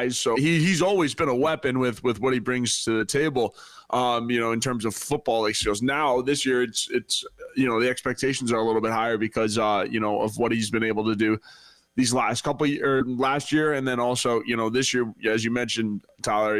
So he's always been a weapon with what he brings to the table, in terms of football skills. Now this year, it's the expectations are a little bit higher because of what he's been able to do these last last year, and then also this year, as you mentioned, Tyler,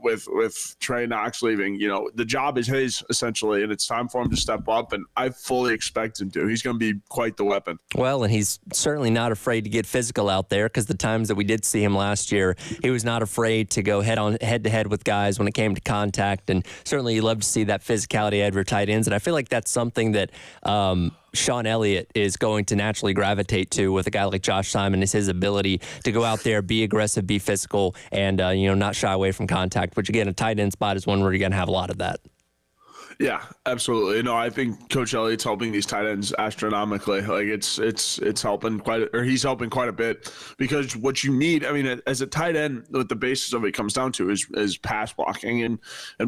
with Trey Knox leaving, the job is his essentially, and it's time for him to step up, and I fully expect him to. He's going to be quite the weapon. Well, and he's certainly not afraid to get physical out there, because the times that we did see him last year, he was not afraid to go head to head with guys when it came to contact, and certainly you love to see that physicality out of your tight ends, and I feel like that's something that Sean Elliott is going to naturally gravitate to with a guy like Josh Simon, is his ability to go out there, be aggressive, be physical, and not shy away from contact, which again, a tight end spot is one where you're going to have a lot of that. Yeah, absolutely. No, I think Coach Elliott's helping these tight ends astronomically. Like it's helping he's helping quite a bit, because what you need, I mean, as a tight end, what the basis of it comes down to is pass blocking and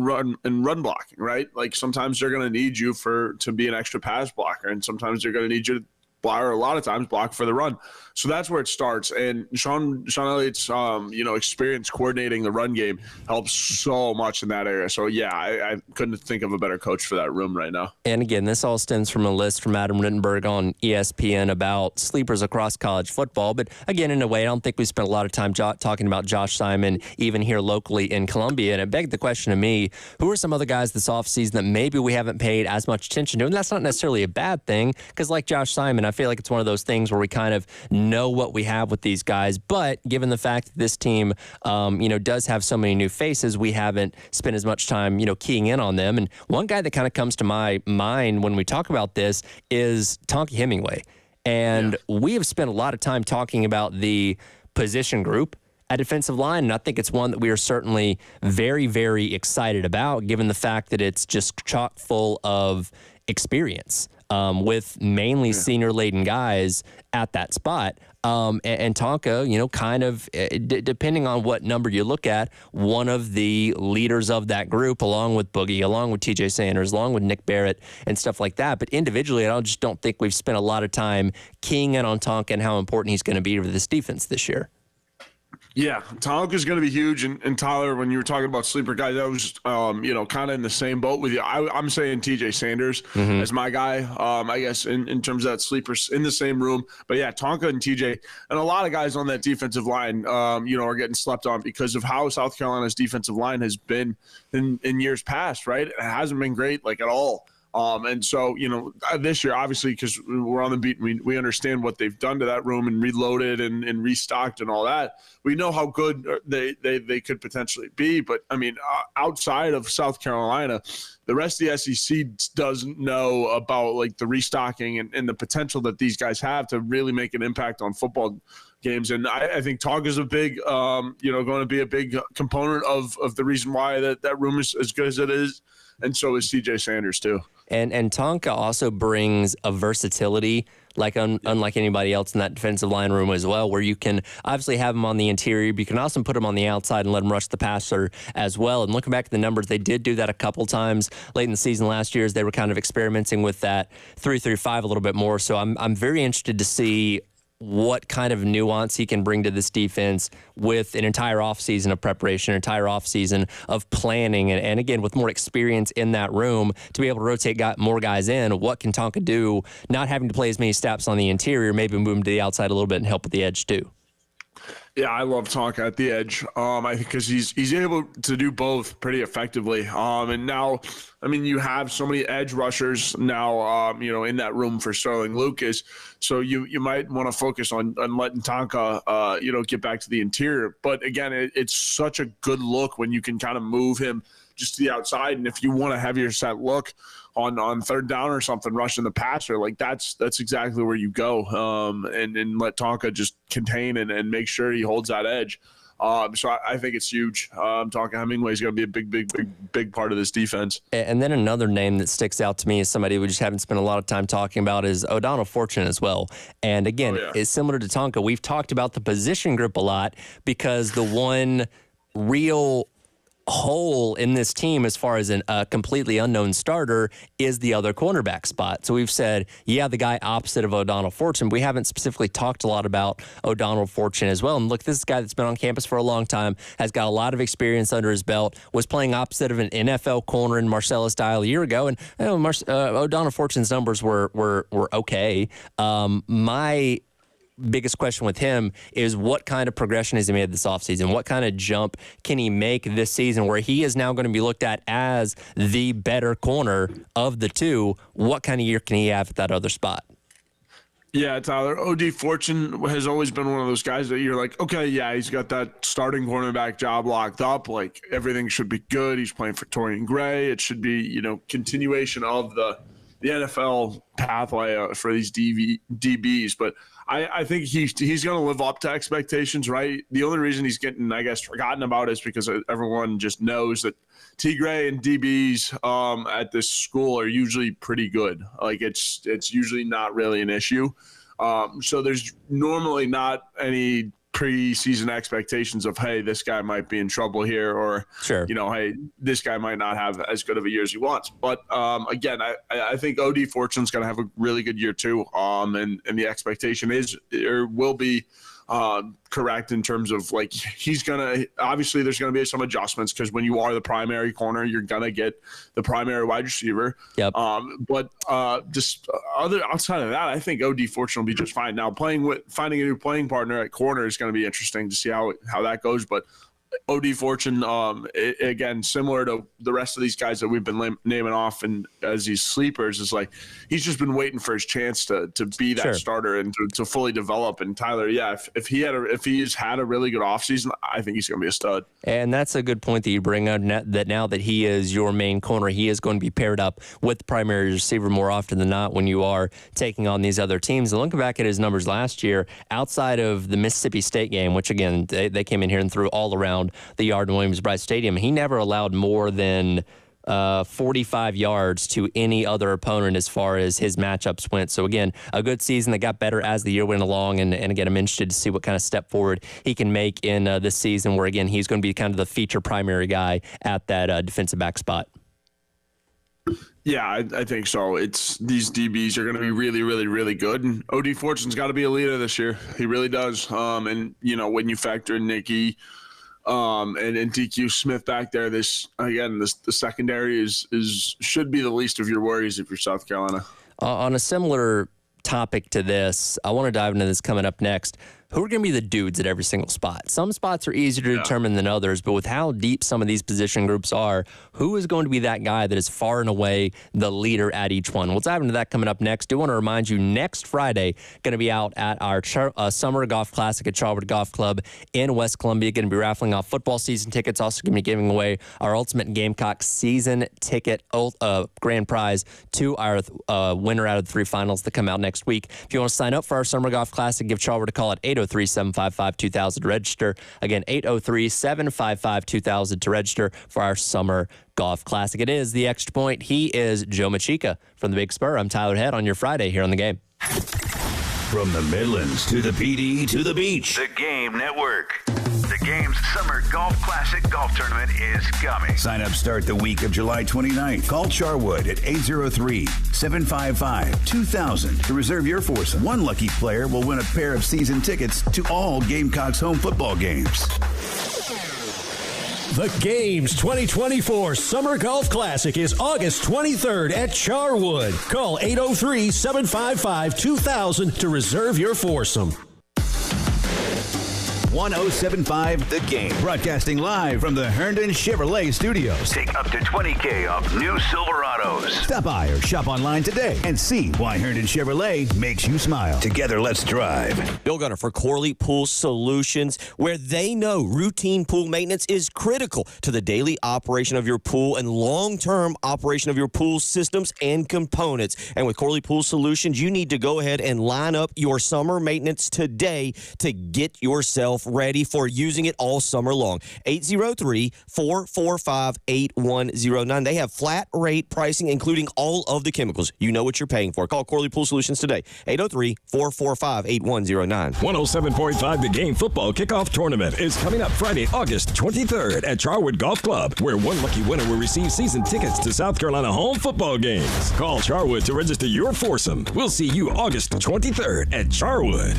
run blocking, right? Like sometimes they're going to need you to be an extra pass blocker, and sometimes they're going to need you to block, or a lot of times block for the run. So that's where it starts. And Sean Elliott's experience coordinating the run game helps so much in that area. So yeah, I couldn't think of a better coach for that room right now. And again, this all stems from a list from Adam Rittenberg on ESPN about sleepers across college football. But again, in a way, I don't think we spent a lot of time talking about Josh Simon, even here locally in Columbia. And it begged the question to me, who are some other guys this offseason that maybe we haven't paid as much attention to? And that's not necessarily a bad thing, because like Josh Simon, I feel like it's one of those things where we kind of know what we have with these guys. But given the fact that this team, does have so many new faces, we haven't spent as much time, keying in on them. And one guy that kind of comes to my mind when we talk about this is Tonka Hemingway. And we have spent a lot of time talking about the position group at defensive line, and I think it's one that we are certainly very, very excited about, given the fact that it's just chock full of experience. With mainly senior-laden guys at that spot. And Tonka, kind of, depending on what number you look at, one of the leaders of that group, along with Boogie, along with TJ Sanders, along with Nick Barrett and stuff like that. But individually, I just don't think we've spent a lot of time keying in on Tonka and how important he's going to be for this defense this year. Yeah, Tonka's going to be huge. And Tyler, when you were talking about sleeper guys, I was, kind of in the same boat with you. I'm saying TJ Sanders as my guy, I guess, in terms of that sleeper in the same room. But yeah, Tonka and TJ and a lot of guys on that defensive line, are getting slept on because of how South Carolina's defensive line has been in years past, right? It hasn't been great, like, at all. And so, this year, obviously, because we're on the beat, we understand what they've done to that room and reloaded and restocked and all that. We know how good they could potentially be. But, I mean, outside of South Carolina, the rest of the SEC doesn't know about, like, the restocking and the potential that these guys have to really make an impact on football games. And I think Tonka's a big, going to be a big component of the reason why that room is as good as it is. And so is TJ Sanders, too. And Tonka also brings a versatility like unlike anybody else in that defensive line room as well, where you can obviously have him on the interior, but you can also put him on the outside and let him rush the passer as well. And looking back at the numbers, they did do that a couple times late in the season last year as they were kind of experimenting with that 3-3-5 a little bit more. So I'm very interested to see what kind of nuance he can bring to this defense with an entire offseason of preparation, an entire offseason of planning, and again, with more experience in that room to be able to rotate more guys in. What can Tonka do, not having to play as many snaps on the interior, maybe move him to the outside a little bit and help with the edge too? Yeah, I love Tonka at the edge. I think because he's able to do both pretty effectively. And now, I mean, you have so many edge rushers now, in that room for Sterling Lucas. So you might want to focus on letting Tonka, get back to the interior. But again, it's such a good look when you can kind of move him just to the outside. And if you want a heavier set look on third down or something, rushing the passer, like that's exactly where you go. And let Tonka just contain and make sure he holds that edge. So I think it's huge. Tonka Hemingway is going to be a big part of this defense. And then another name that sticks out to me as somebody we just haven't spent a lot of time talking about is O'Donnell Fortune as well. And again, it's similar to Tonka. We've talked about the position group a lot because the one real hole in this team as far as a completely unknown starter is the other cornerback spot. So we've said, the guy opposite of O'Donnell Fortune. We haven't specifically talked a lot about O'Donnell Fortune as well. And look, this is a guy that's been on campus for a long time, has got a lot of experience under his belt, was playing opposite of an NFL corner in Marcellus Dial a year ago. And O'Donnell Fortune's numbers were okay. My biggest question with him is what kind of progression has he made this offseason? What kind of jump can he make this season where he is now going to be looked at as the better corner of the two? What kind of year can he have at that other spot? Yeah, Tyler, O.D. Fortune has always been one of those guys that you're like, okay, yeah, he's got that starting cornerback job locked up. Like, everything should be good. He's playing for Torian Gray. It should be, continuation of the NFL pathway for these DBs. But I think he's going to live up to expectations, right? The only reason he's getting, I guess, forgotten about is because everyone just knows that T. Gray and DBs at this school are usually pretty good. Like, it's usually not really an issue. So there's normally not any preseason expectations of, hey, this guy might be in trouble here, or, sure, hey, this guy might not have as good of a year as he wants. But again, I think O.D. Fortune's going to have a really good year too. And the expectation is, or will be, correct in terms of, like, he's going to, obviously there's going to be some adjustments because when you are the primary corner, you're going to get the primary wide receiver. Yep. But outside of that, I think O.D. Fortune will be just fine. Now, finding a new playing partner at corner is going to be interesting to see how that goes. But O.D. Fortune, again, similar to the rest of these guys that we've been naming off and as these sleepers, is like he's just been waiting for his chance to be that starter and to fully develop. And Tyler, yeah, if he's had a really good offseason, I think he's going to be a stud. And that's a good point that you bring up, that now that he is your main corner, he is going to be paired up with the primary receiver more often than not when you are taking on these other teams. And looking back at his numbers last year, outside of the Mississippi State game, which again, they came in here and threw all around the yard in Williams-Brice Stadium, he never allowed more than 45 yards to any other opponent as far as his matchups went. So again, a good season that got better as the year went along. And again, I'm interested to see what kind of step forward he can make in this season where, again, he's going to be kind of the feature primary guy at that defensive back spot. Yeah, I think so. It's these DBs are going to be really, really, really good. And O.D. Fortune's got to be a leader this year. He really does. And, when you factor in Nicky and DQ Smith back there, the secondary should be the least of your worries if you're South Carolina. On a similar topic to this, I want to dive into this coming up next. Who are going to be the dudes at every single spot? Some spots are easier to determine than others, but with how deep some of these position groups are, who is going to be that guy that is far and away the leader at each one? We'll dive into that coming up next. Do want to remind you, next Friday, going to be out at our Summer Golf Classic at Charwood Golf Club in West Columbia. Going to be raffling off football season tickets. Also going to be giving away our Ultimate Gamecock season ticket grand prize to our winner out of the 3 finals that come out next week. If you want to sign up for our Summer Golf Classic, give Charwood a call at 803-755-2000 to register. Again, 803-755-2000 to register for our Summer Golf Classic. It is the Extra Point. He is Joe Machika from the Big Spur. I'm Tyler Head on your Friday here on The Game. From the Midlands to the PD to the beach. The Game Network. The Game's Summer Golf Classic Golf Tournament is coming. Sign-ups start the week of July 29th. Call Charwood at 803-755-2000 to reserve your foursome. One lucky player will win a pair of season tickets to all Gamecocks home football games. The Games 2024 Summer Golf Classic is August 23rd at Charwood. Call 803-755-2000 to reserve your foursome. 107.5 The Game. Broadcasting live from the Herndon Chevrolet Studios. Take up to $20,000 off new Silverados. Stop by or shop online today and see why Herndon Chevrolet makes you smile. Together, let's drive. Bill Gunner for Corley Pool Solutions, where they know routine pool maintenance is critical to the daily operation of your pool and long-term operation of your pool systems and components. And with Corley Pool Solutions, you need to go ahead and line up your summer maintenance today to get yourself ready for using it all summer long. 803-445-8109. They have flat rate pricing, including all of the chemicals. You know what you're paying for. Call Corley Pool Solutions today. 803-445-8109. 107.5 The Game football kickoff tournament is coming up Friday, August 23rd at Charwood Golf Club, where one lucky winner will receive season tickets to South Carolina home football games. Call Charwood to register your foursome. We'll see you August 23rd at Charwood.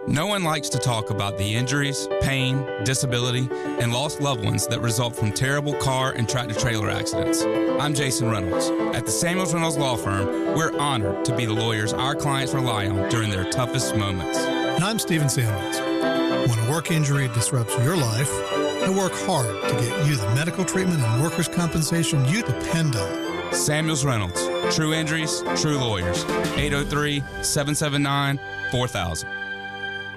No one likes to talk about the injuries, pain, disability, and lost loved ones that result from terrible car and tractor-trailer accidents. I'm Jason Reynolds. At the Samuels Reynolds Law Firm, we're honored to be the lawyers our clients rely on during their toughest moments. And I'm Stephen Samuels. When a work injury disrupts your life, I work hard to get you the medical treatment and workers' compensation you depend on. Samuels Reynolds. True injuries, true lawyers. 803-779-4000.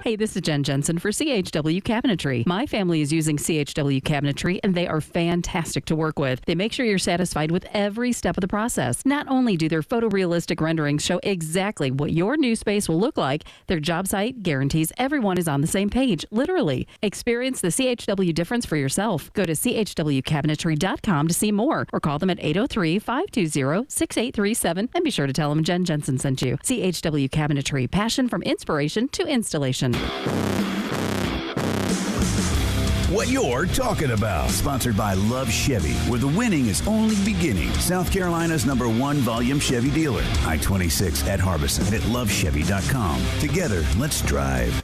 Hey, this is Jen Jensen for CHW Cabinetry. My family is using CHW Cabinetry, and they are fantastic to work with. They make sure you're satisfied with every step of the process. Not only do their photorealistic renderings show exactly what your new space will look like, their job site guarantees everyone is on the same page, literally. Experience the CHW difference for yourself. Go to chwcabinetry.com to see more, or call them at 803-520-6837, and be sure to tell them Jen Jensen sent you. CHW Cabinetry, passion from inspiration to installation. What you're talking about. Sponsored by Love Chevy, where the winning is only beginning. South Carolina's #1 volume Chevy dealer. I-26 at Harbison and at lovechevy.com. Together, let's drive.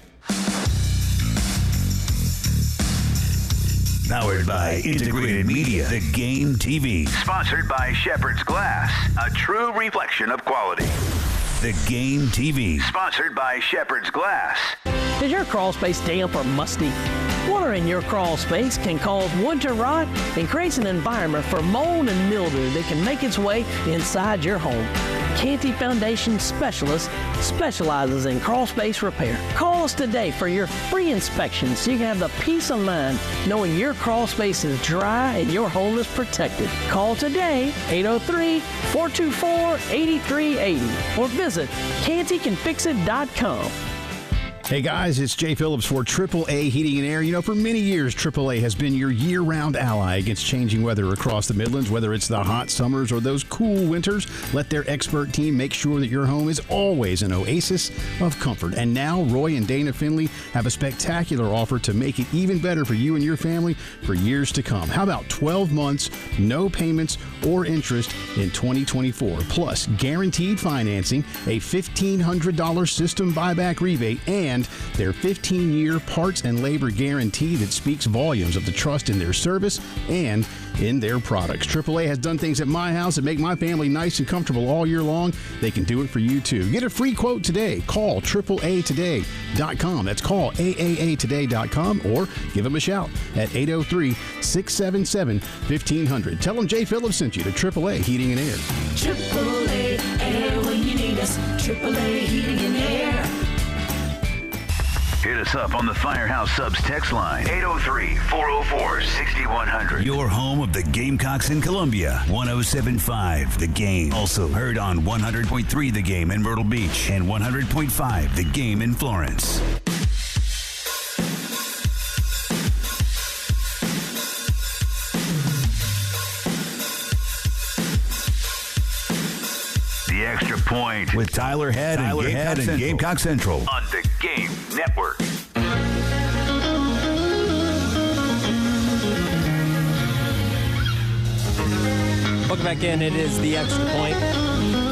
Powered by Integrated Media, The Game TV. Sponsored by Shepherd's Glass, a true reflection of quality. The Game TV. Sponsored by Shepherd's Glass. Is your crawl space damp or musty? Water in your crawl space can cause wood to rot and creates an environment for mold and mildew that can make its way inside your home. Canty Foundation Specialist specializes in crawl space repair. Call us today for your free inspection so you can have the peace of mind knowing your crawl space is dry and your home is protected. Call today, 803-424-8380, or visit cantycanfixit.com. Hey guys, it's Jay Phillips for AAA Heating and Air. You know, for many years, AAA has been your year-round ally against changing weather across the Midlands, whether it's the hot summers or those cool winters. Let their expert team make sure that your home is always an oasis of comfort. And now, Roy and Dana Finley have a spectacular offer to make it even better for you and your family for years to come. How about 12 months, no payments or interest in 2024, plus guaranteed financing, a $1,500 system buyback rebate, and their 15-year parts and labor guarantee that speaks volumes of the trust in their service and in their products. AAA has done things at my house that make my family nice and comfortable all year long. They can do it for you, too. Get a free quote today. Call AAAtoday.com. That's call AAAtoday.com, or give them a shout at 803-677-1500. Tell them Jay Phillips sent you to AAA Heating and Air. AAA Air when you need us. AAA Heating and Air. Hit us up on the Firehouse Subs text line, 803-404-6100. Your home of the Gamecocks in Columbia, 107.5 The Game. Also heard on 100.3 The Game in Myrtle Beach and 100.5 The Game in Florence. The Extra Point with Tyler Head and Gamecock Central on the Game Network. Welcome back in. It is The Extra Point.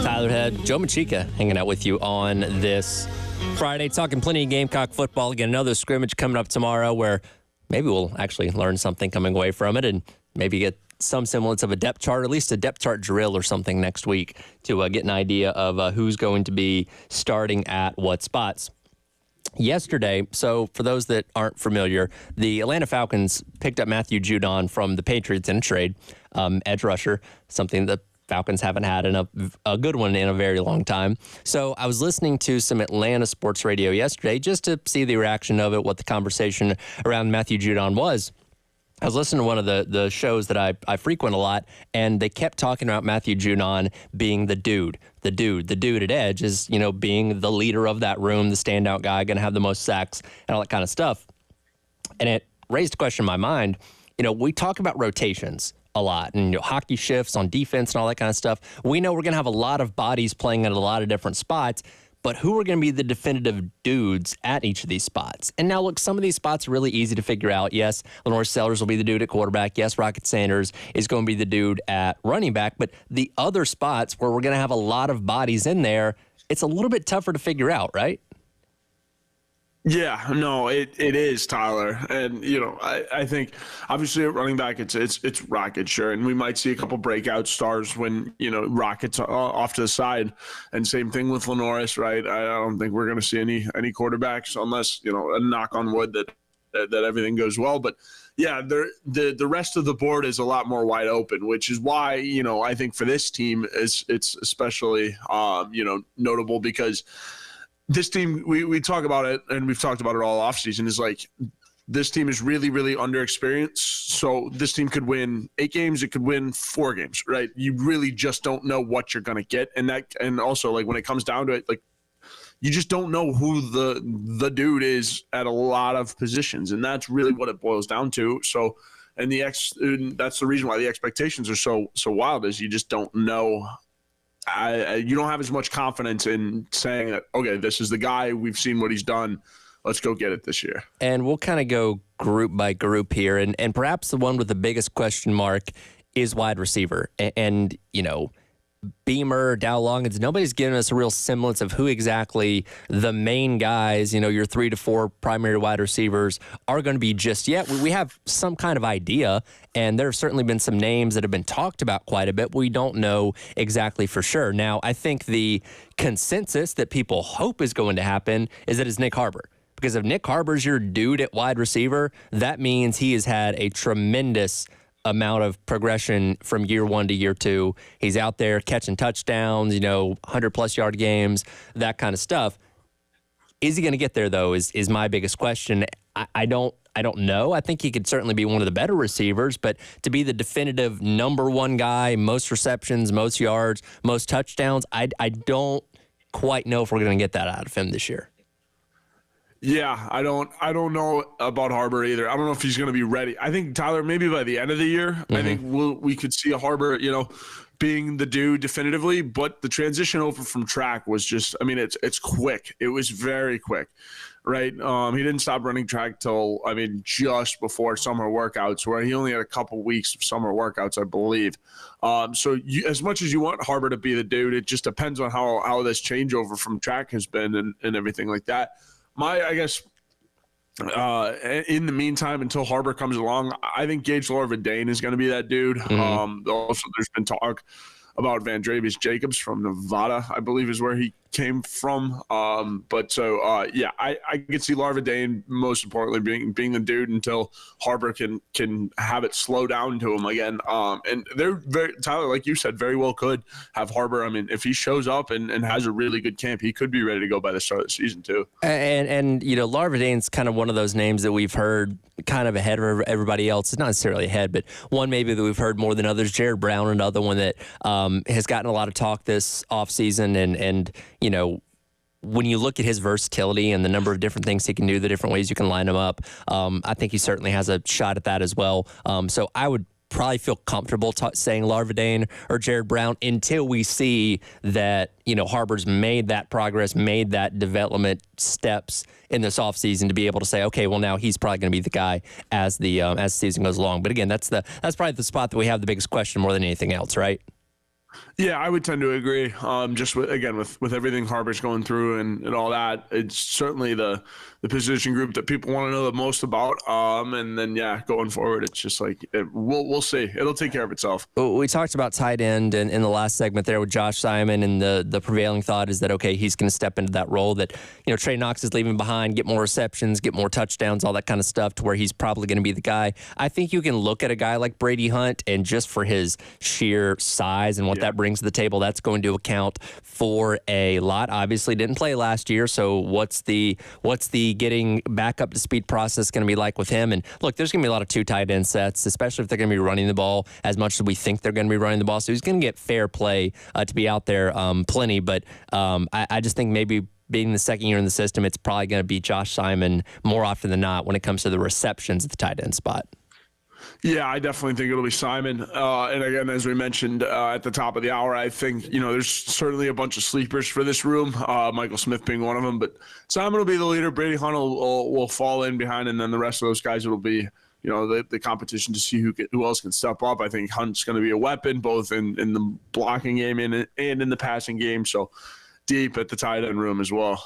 Tyler Head, Joe Machika hanging out with you on this Friday, talking plenty of Gamecock football. Again, another scrimmage coming up tomorrow where maybe we'll actually learn something coming away from it and maybe get some semblance of a depth chart, or at least a depth chart drill or something next week to get an idea of who's going to be starting at what spots. Yesterday, so for those that aren't familiar, the Atlanta Falcons picked up Matthew Judon from the Patriots in a trade, edge rusher, something the Falcons haven't had in a good one in a very long time. So I was listening to some Atlanta sports radio yesterday just to see the reaction of it, what the conversation around Matthew Judon was. I was listening to one of the shows that I frequent a lot, and they kept talking about Matthew Judon being the dude. The dude at edge is, being the leader of that room, the standout guy, going to have the most sacks and all that kind of stuff. And it raised a question in my mind. We talk about rotations a lot and hockey shifts on defense and all that kind of stuff. We know we're going to have a lot of bodies playing at a lot of different spots, but who are going to be the definitive dudes at each of these spots? And now, look, some of these spots are really easy to figure out. Yes, Lenore Sellers will be the dude at quarterback. Yes, Rocket Sanders is going to be the dude at running back. But the other spots where we're going to have a lot of bodies in there, it's a little bit tougher to figure out, right? Yeah, no, it is, Tyler. And, I think obviously at running back, it's Rocket, sure. And we might see a couple breakout stars when, Rocket's off to the side. And same thing with Lenoris, right? I don't think we're going to see any quarterbacks unless, a knock on wood that everything goes well. But yeah, the rest of the board is a lot more wide open, which is why, I think for this team it's especially, notable because this team, we talk about it, and we've talked about it all offseason, is like this team is really, really underexperienced. So this team could win 8 games. It could win 4 games, right? You really just don't know what you're going to get. And also, like, when it comes down to it, like, you just don't know who the dude is at a lot of positions. And that's really what it boils down to. So, and that's the reason why the expectations are so wild, is you just don't know. You don't have as much confidence in saying that, okay, this is the guy, we've seen what he's done, let's go get it this year. And we'll kind of go group by group here. And perhaps the one with the biggest question mark is wide receiver. And Beamer, Dow Longins, nobody's given us a real semblance of who exactly the main guys, your 3 to 4 primary wide receivers are going to be just yet. We have some kind of idea, and there have certainly been some names that have been talked about quite a bit, but we don't know exactly for sure. Now, I think the consensus that people hope is going to happen is that it's Nick Harbor. Because if Nick Harbor's your dude at wide receiver, that means he has had a tremendous amount of progression from year 1 to year 2. He's out there catching touchdowns, 100-plus yard games, that kind of stuff. Is he going to get there, though, is my biggest question. I don't know. I think he could certainly be one of the better receivers, but to be the definitive number 1 guy, most receptions, most yards, most touchdowns, I don't quite know if we're going to get that out of him this year. Yeah, I don't know about Harbor either. I don't know if he's going to be ready. I think, Tyler, maybe by the end of the year, I think we could see a Harbor, being the dude definitively. But the transition over from track was just, it's quick. It was very quick, right? He didn't stop running track till, just before summer workouts, where he only had a couple weeks of summer workouts, I believe. So as much as you want Harbor to be the dude, it just depends on how this changeover from track has been and everything like that. I guess, in the meantime, until Harbor comes along, I think Gage Larvadain is going to be that dude. Also, there's been talk about Van Dravius Jacobs from Nevada, I believe is where he came from. I could see Larvadain most importantly being the dude until Harbor can have it slow down to him again. And they're Tyler, like you said, very well could have Harbor. If he shows up and has a really good camp, he could be ready to go by the start of the season too. And Larvadain's kind of one of those names that we've heard kind of ahead of everybody else. It's not necessarily ahead, but one maybe that we've heard more than others. Jared Brown, another one that has gotten a lot of talk this offseason, and when you look at his versatility and the number of different things he can do, the different ways you can line him up, I think he certainly has a shot at that as well. So I would probably feel comfortable saying Larvadain or Jared Brown until we see that, Harbor's made that progress, made that development steps in this offseason to be able to say, okay, well, now he's probably going to be the guy as the season goes along. But again, that's probably the spot that we have the biggest question more than anything else, right? Yeah, I would tend to agree. Just with everything Harbor's going through and all that, it's certainly the position group that people want to know the most about. And then going forward, it's just like we'll see. It'll take care of itself. We talked about tight end in the last segment there with Josh Simon, and the prevailing thought is that okay, he's going to step into that role that Trey Knox is leaving behind, get more receptions, get more touchdowns, all that kind of stuff, to where he's probably going to be the guy. I think you can look at a guy like Brady Hunt, and just for his sheer size and what that brings to the table, that's going to account for a lot. Obviously didn't play last year, so what's the getting back up to speed process going to be like with him? And look, there's going to be a lot of 2 tight end sets, especially if they're going to be running the ball as much as we think they're going to be running the ball. So he's going to get fair play to be out there plenty. But I just think maybe being the second year in the system, it's probably going to be Josh Simon more often than not when it comes to the receptions at the tight end spot. Yeah, I definitely think it'll be Simon. And again, as we mentioned at the top of the hour, I think, there's certainly a bunch of sleepers for this room, Michael Smith being one of them. But Simon will be the leader. Brady Hunt will fall in behind, and then the rest of those guys, it'll be, the competition to see who else can step up. I think Hunt's going to be a weapon, both in the blocking game and in the passing game. So deep at the tight end room as well.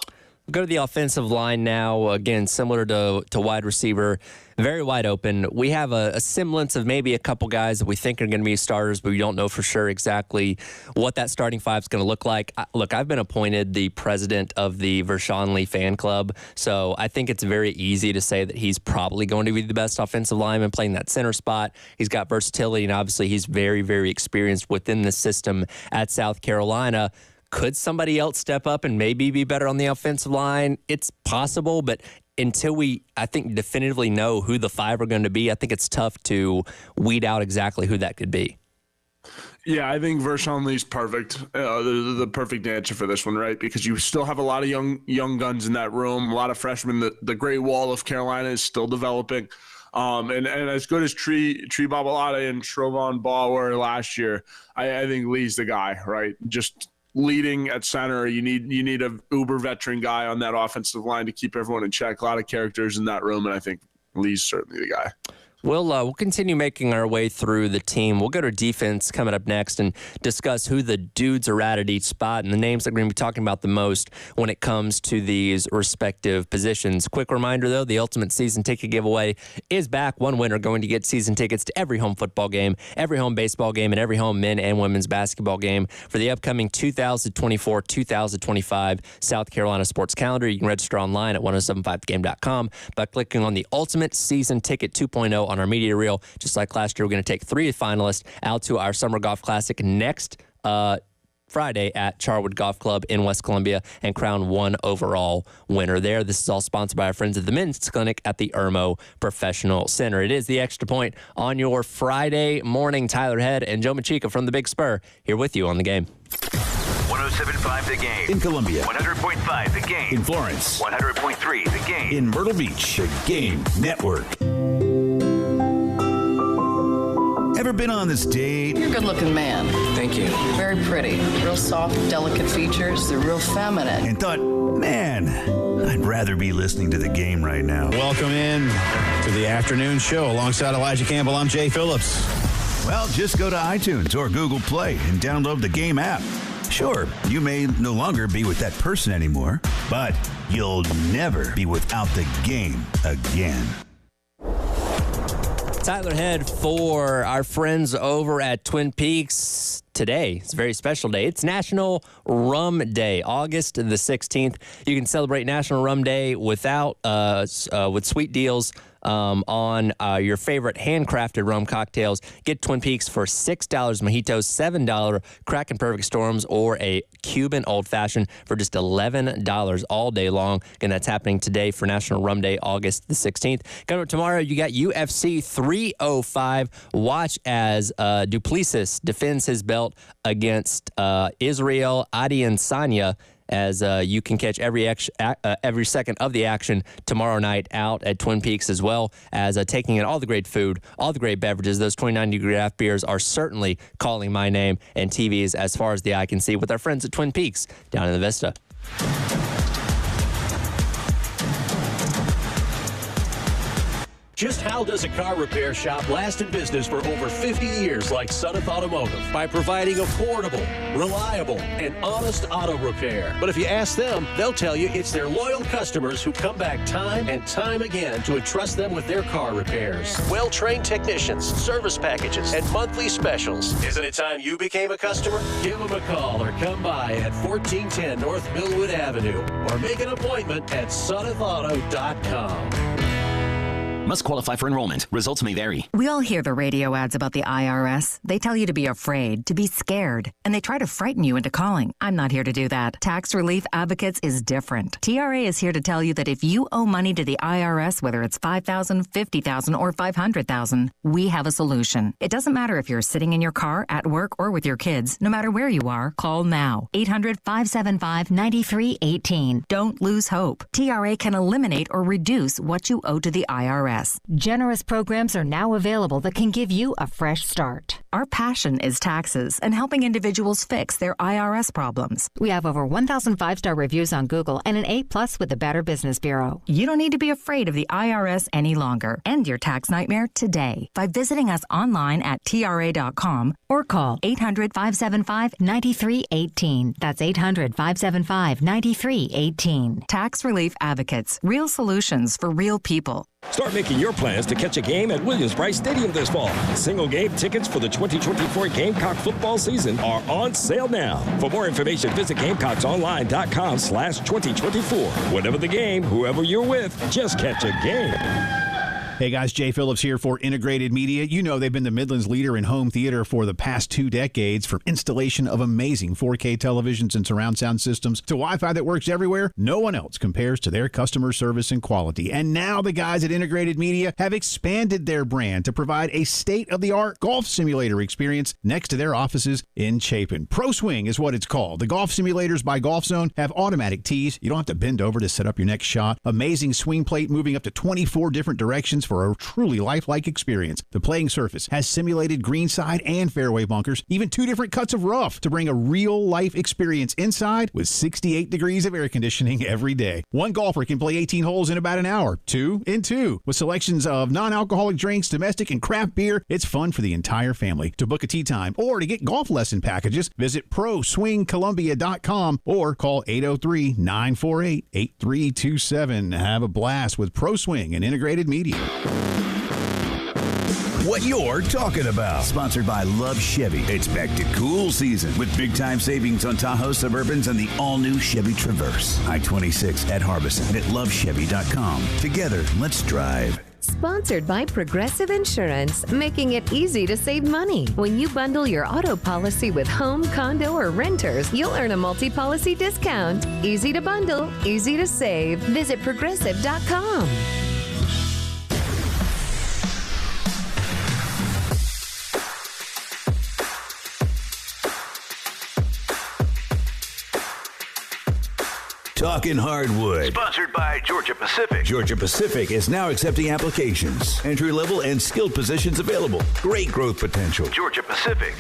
Go to the offensive line now. Again, similar to wide receiver, very wide open. We have a semblance of maybe a couple guys that we think are going to be starters, but we don't know for sure exactly what that starting five is going to look like. Look, I've been appointed the president of the Vershawn Lee fan club, so I think it's very easy to say that he's probably going to be the best offensive lineman playing that center spot. He's got versatility, and obviously he's very, very experienced within the system at South Carolina. Could somebody else step up and maybe be better on the offensive line? It's possible, but until we, I think, definitively know who the five are going to be, I think it's tough to weed out exactly who that could be. Yeah, I think Vershawn Lee's perfect, the perfect answer for this one, right? Because you still have a lot of young guns in that room, a lot of freshmen. The Great Wall of Carolina is still developing. And as good as Tree Babalade and Trovon Ball were last year, I think Lee's the guy, right? Just leading at center, you need a uber veteran guy on that offensive line to keep everyone in check. A lot of characters in that room, and I think Lee's certainly the guy. We'll continue making our way through the team. We'll go to defense coming up next and discuss who the dudes are at each spot and the names that we're going to be talking about the most when it comes to these respective positions. Quick reminder, though, the Ultimate Season Ticket Giveaway is back. One winner going to get season tickets to every home football game, every home baseball game, and every home men and women's basketball game for the upcoming 2024-2025 South Carolina sports calendar. You can register online at 1075thegame.com by clicking on the Ultimate Season Ticket 2.0 on our media reel. Just like last year, we're going to take 3 finalists out to our Summer Golf Classic next Friday at Charwood Golf Club in West Columbia and crown one overall winner there. This is all sponsored by our friends at the Men's Clinic at the Irmo Professional Center. It is the Extra Point on your Friday morning. Tyler Head and Joe Machica from the Big Spur here with you on the game. 107.5 The Game. In Columbia. 100.5 The Game. In Florence. 100.3 The Game. In Myrtle Beach. The Game Network. Ever been on this date? You're a good-looking man. Thank you. Very pretty. Real soft, delicate features. They're real feminine. And thought, man, I'd rather be listening to the game right now. Welcome in to the afternoon show. Alongside Elijah Campbell, I'm Jay Phillips. Well, just go to iTunes or Google Play and download the game app. Sure, you may no longer be with that person anymore, but you'll never be without the game again. Tyler Head for our friends over at Twin Peaks. Today, it's a very special day. It's National Rum Day, August the 16th. You can celebrate National Rum Day with sweet deals on your favorite handcrafted rum cocktails. Get Twin Peaks for $6 mojitos, $7 Kraken Perfect Storms, or a Cuban Old Fashioned for just $11 all day long. And that's happening today for National Rum Day, August the 16th. Coming up tomorrow, you got UFC 305. Watch as Duplessis defends his belt against Israel Adesanya, as you can catch every second of the action tomorrow night out at Twin Peaks, as well as taking in all the great food, all the great beverages. Those 29-degree draft beers are certainly calling my name, and TV is as far as the eye can see with our friends at Twin Peaks down in the Vista. Just how does a car repair shop last in business for over 50 years like Sunneth Automotive? By providing affordable, reliable, and honest auto repair. But if you ask them, they'll tell you it's their loyal customers who come back time and time again to entrust them with their car repairs. Well-trained technicians, service packages, and monthly specials. Isn't it time you became a customer? Give them a call or come by at 1410 North Millwood Avenue or make an appointment at SunnethAuto.com. Must qualify for enrollment. Results may vary. We all hear the radio ads about the IRS. They tell you to be afraid, to be scared, and they try to frighten you into calling. I'm not here to do that. Tax Relief Advocates is different. TRA is here to tell you that if you owe money to the IRS, whether it's $5,000, $50,000, or $500,000, we have a solution. It doesn't matter if you're sitting in your car, at work, or with your kids. No matter where you are, call now. 800-575-9318. Don't lose hope. TRA can eliminate or reduce what you owe to the IRS. Generous programs are now available that can give you a fresh start. Our passion is taxes and helping individuals fix their IRS problems. We have over 1,000 5-star reviews on Google and an A+ with the Better Business Bureau. You don't need to be afraid of the IRS any longer. End your tax nightmare today by visiting us online at TRA.com or call 800-575-9318. That's 800-575-9318. Tax Relief Advocates. Real solutions for real people. Start making your plans to catch a game at Williams-Brice Stadium this fall. Single-game tickets for the 2024 Gamecock football season are on sale now. For more information, visit GamecocksOnline.com/2024. Whatever the game, whoever you're with, just catch a game. Hey guys, Jay Phillips here for Integrated Media. You know they've been the Midland's leader in home theater for the past 2 decades. From installation of amazing 4K televisions and surround sound systems to Wi-Fi that works everywhere, no one else compares to their customer service and quality. And now the guys at Integrated Media have expanded their brand to provide a state-of-the-art golf simulator experience next to their offices in Chapin. Pro Swing is what it's called. The golf simulators by Golf Zone have automatic tees. You don't have to bend over to set up your next shot. Amazing swing plate moving up to 24 different directions for a truly lifelike experience. The playing surface has simulated greenside and fairway bunkers, even 2 different cuts of rough to bring a real-life experience inside with 68 degrees of air conditioning every day. One golfer can play 18 holes in about an hour, 2 in 2. With selections of non-alcoholic drinks, domestic, and craft beer, it's fun for the entire family. To book a tee time or to get golf lesson packages, visit ProSwingColumbia.com or call 803-948-8327. Have a blast with Pro Swing and Integrated Media. What you're talking about. Sponsored by Love Chevy. It's back to cool season with big-time savings on Tahoe Suburbans and the all-new Chevy Traverse. I-26 at Harbison and at lovechevy.com. Together, let's drive. Sponsored by Progressive Insurance, making it easy to save money. When you bundle your auto policy with home, condo, or renters, you'll earn a multi-policy discount. Easy to bundle, easy to save. Visit Progressive.com. Talking Hardwood. Sponsored by Georgia Pacific. Georgia Pacific is now accepting applications. Entry-level and skilled positions available. Great growth potential. Georgia Pacific.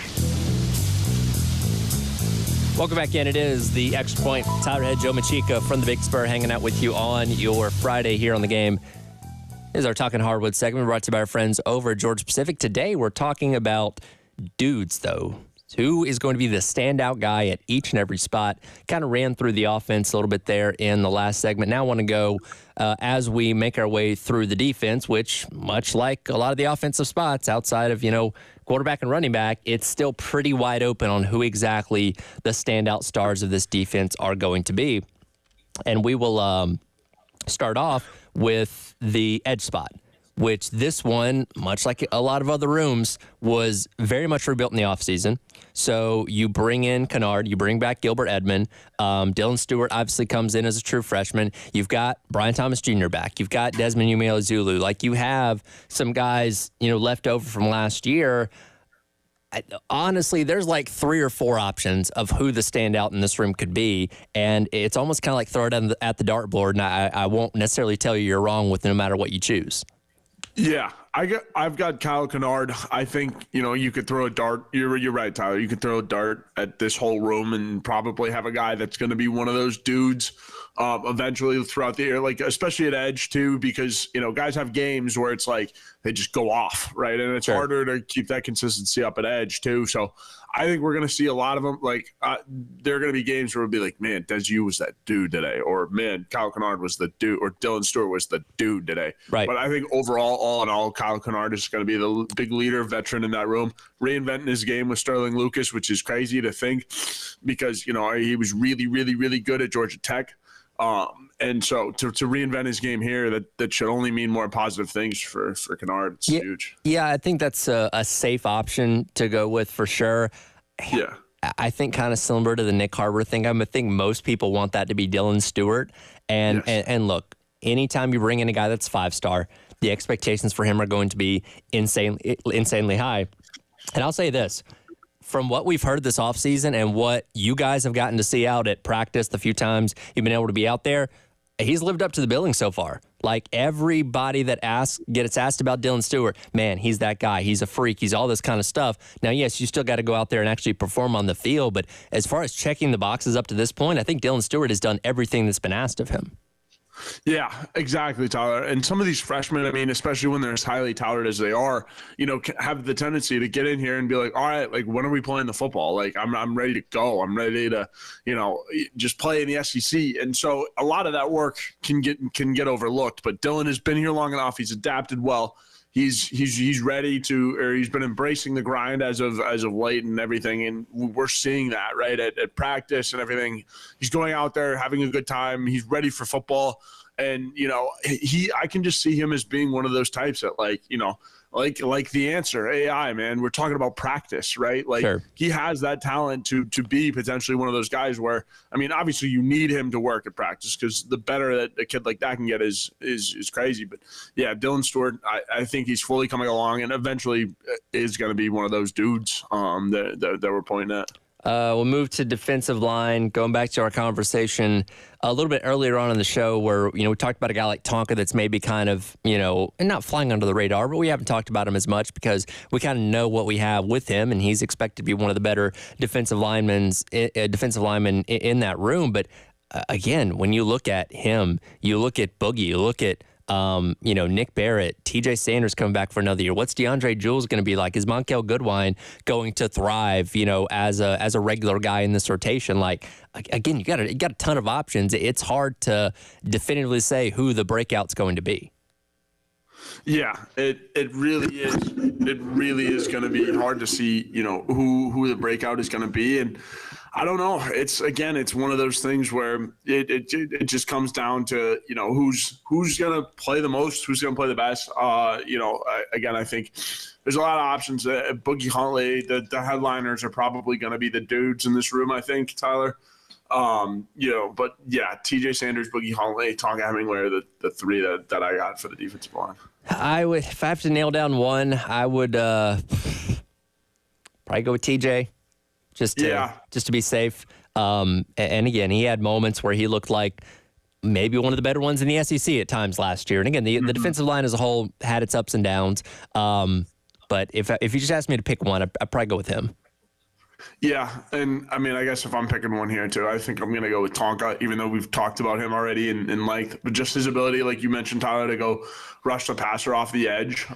Welcome back in. It is the Extra Point. Tyler Head, Joe Machika from the Big Spur hanging out with you on your Friday here on the game. This is our Talking Hardwood segment brought to you by our friends over at Georgia Pacific. Today we're talking about dudes, though. Who is going to be the standout guy at each and every spot? Kind of ran through the offense a little bit there in the last segment. Now I want to go as we make our way through the defense, which, much like a lot of the offensive spots outside of, quarterback and running back, it's still pretty wide open on who exactly the standout stars of this defense are going to be. And we will start off with the edge spot, which this one, much like a lot of other rooms, was very much rebuilt in the offseason. So you bring in Kennard, you bring back Gilbert Edmond. Dylan Stewart obviously comes in as a true freshman. You've got Brian Thomas Jr. back. You've got Desmond Umeala-Zulu. Like, you have some guys, left over from last year. Honestly, there's like 3 or 4 options of who the standout in this room could be, and it's almost kind of like throw it at the dartboard, and I won't necessarily tell you you're wrong with no matter what you choose. Yeah, I've got Kyle Kennard. I think, you could throw a dart. You're right, Tyler. You could throw a dart at this whole room and probably have a guy that's going to be one of those dudes eventually throughout the year, like especially at edge too, because, guys have games where it's like they just go off, right? And it's harder to keep that consistency up at edge too. So I think we're going to see a lot of them. Like there are going to be games where it'll be like, man, Des was that dude today, or man, Kyle Kennard was the dude, or Dylan Stewart was the dude today. Right. But I think overall, all in all, Kyle Kennard is going to be the big leader, veteran in that room, reinventing his game with Sterling Lucas, which is crazy to think because, he was really, really, really good at Georgia Tech. And so to reinvent his game here, that should only mean more positive things for Kennard. It's huge. Yeah, I think that's a safe option to go with for sure. Yeah. I think kind of similar to the Nick Harbor thing. I think most people want that to be Dylan Stewart. And look, anytime you bring in a guy that's 5-star, the expectations for him are going to be insanely high. And I'll say this. From what we've heard this offseason and what you guys have gotten to see out at practice the few times you've been able to be out there, he's lived up to the billing so far. Like everybody that gets asked about Dylan Stewart, man, he's that guy. He's a freak. He's all this kind of stuff. Now, yes, you still got to go out there and actually perform on the field. But as far as checking the boxes up to this point, I think Dylan Stewart has done everything that's been asked of him. Yeah, exactly, Tyler. And some of these freshmen, I mean, especially when they're as highly touted as they are, have the tendency to get in here and be like, all right, like, when are we playing the football? Like, I'm ready to go. I'm ready to, just play in the SEC. And so a lot of that work can get overlooked. But Dylan has been here long enough. He's adapted well. He's ready to, or he's been embracing the grind as of late and everything, and we're seeing that right at practice and everything. He's going out there having a good time. He's ready for football, and I can just see him as being one of those types that like the answer AI, man. We're talking about practice, right? Like sure. He has that talent to be potentially one of those guys where, I mean, obviously you need him to work at practice because the better that a kid like that can get is crazy. But yeah, Dylan Stewart, I think he's fully coming along and eventually is going to be one of those dudes that we're pointing at. We'll move to defensive line. Going back to our conversation a little bit earlier on in the show where, we talked about a guy like Tonka that's maybe kind of, and not flying under the radar, but we haven't talked about him as much because we kind of know what we have with him, and he's expected to be one of the better defensive linemen in that room. But again, when you look at him, you look at Boogie, you look at Nick Barrett, TJ Sanders coming back for another year. What's DeAndre Jules going to be like? Is Monkel Goodwine going to thrive, as a regular guy in this rotation? Like, again, you got a ton of options. It's hard to definitively say who the breakout's going to be. Yeah, it really is. It really is going to be hard to see, who the breakout is going to be. And I don't know. It's one of those things where it just comes down to, who's going to play the most, who's going to play the best. Again, I think there's a lot of options. Boogie Huntley, the headliners are probably going to be the dudes in this room, I think, Tyler. But yeah, TJ Sanders, Boogie Huntley, Tonka Hemingway are the three that I got for the defensive line. If I have to nail down one, I would probably go with TJ. Just to be safe. And again, he had moments where he looked like maybe one of the better ones in the SEC at times last year. And again, the defensive line as a whole had its ups and downs. But if you just asked me to pick one, I'd probably go with him. Yeah, and I mean, I guess if I'm picking one here too, I think I'm going to go with Tonka, even though we've talked about him already in length. But just his ability, like you mentioned, Tyler, to go rush the passer off the edge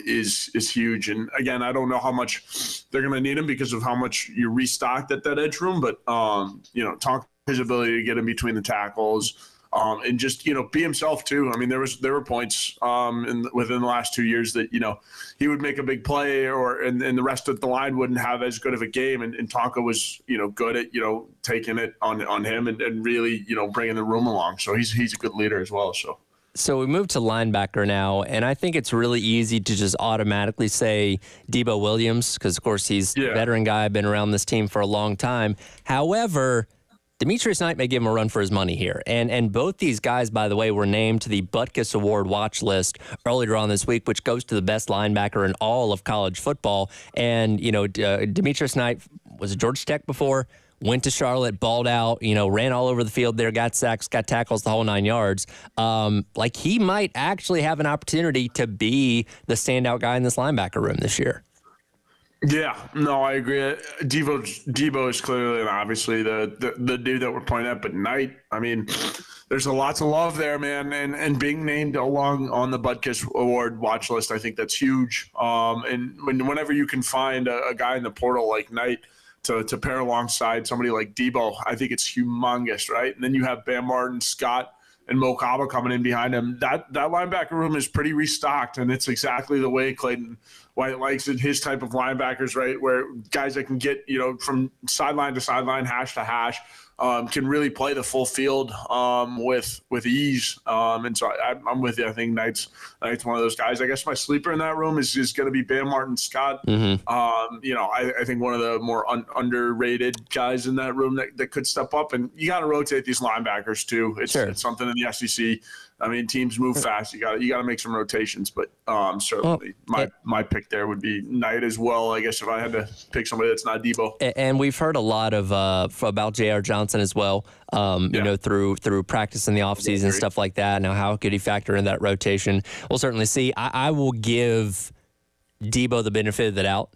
is huge. And again, I don't know how much they're going to need him because of how much you restocked at that edge room. But Tonka, his ability to get in between the tackles. And just, be himself too. I mean, there were points within the last 2 years that, he would make a big play and the rest of the line wouldn't have as good of a game. And Tonka was, good at, taking it on him and really, bringing the room along. So he's a good leader as well. So we move to linebacker now, and I think it's really easy to just automatically say Debo Williams because, of course, he's a veteran guy, been around this team for a long time. However, Demetrius Knight may give him a run for his money here. And both these guys, by the way, were named to the Butkus Award watch list earlier on this week, which goes to the best linebacker in all of college football. And, Demetrius Knight was at Georgia Tech before, went to Charlotte, balled out, ran all over the field there, got sacks, got tackles, the whole 9 yards. He might actually have an opportunity to be the standout guy in this linebacker room this year. Yeah, no, I agree. Debo is clearly and obviously the dude that we're pointing at, but Knight, I mean, there's a lots of love there, man, and being named along on the Butkus Award watch list, I think that's huge. And whenever you can find a guy in the portal like Knight to pair alongside somebody like Debo, I think it's humongous, right? And then you have Bam Martin, Scott, and Mo Kaba coming in behind him. That linebacker room is pretty restocked, and it's exactly the way Clayton White likes it, his type of linebackers, right, where guys that can get, from sideline to sideline, hash to hash, can really play the full field with ease. And so I'm with you. I think Knight's one of those guys. I guess my sleeper in that room is going to be Bam Martin-Scott. Mm-hmm. I think one of the more underrated guys in that room that could step up. And you got to rotate these linebackers too. It's something in the SEC. I mean, teams move fast. You got to make some rotations, but certainly my pick there would be Knight as well. I guess if I had to pick somebody that's not Debo. And we've heard a lot of about J.R. Johnson as well. Through practice in the offseason, stuff like that. Now, how could he factor in that rotation? We'll certainly see. I will give Debo the benefit of the doubt.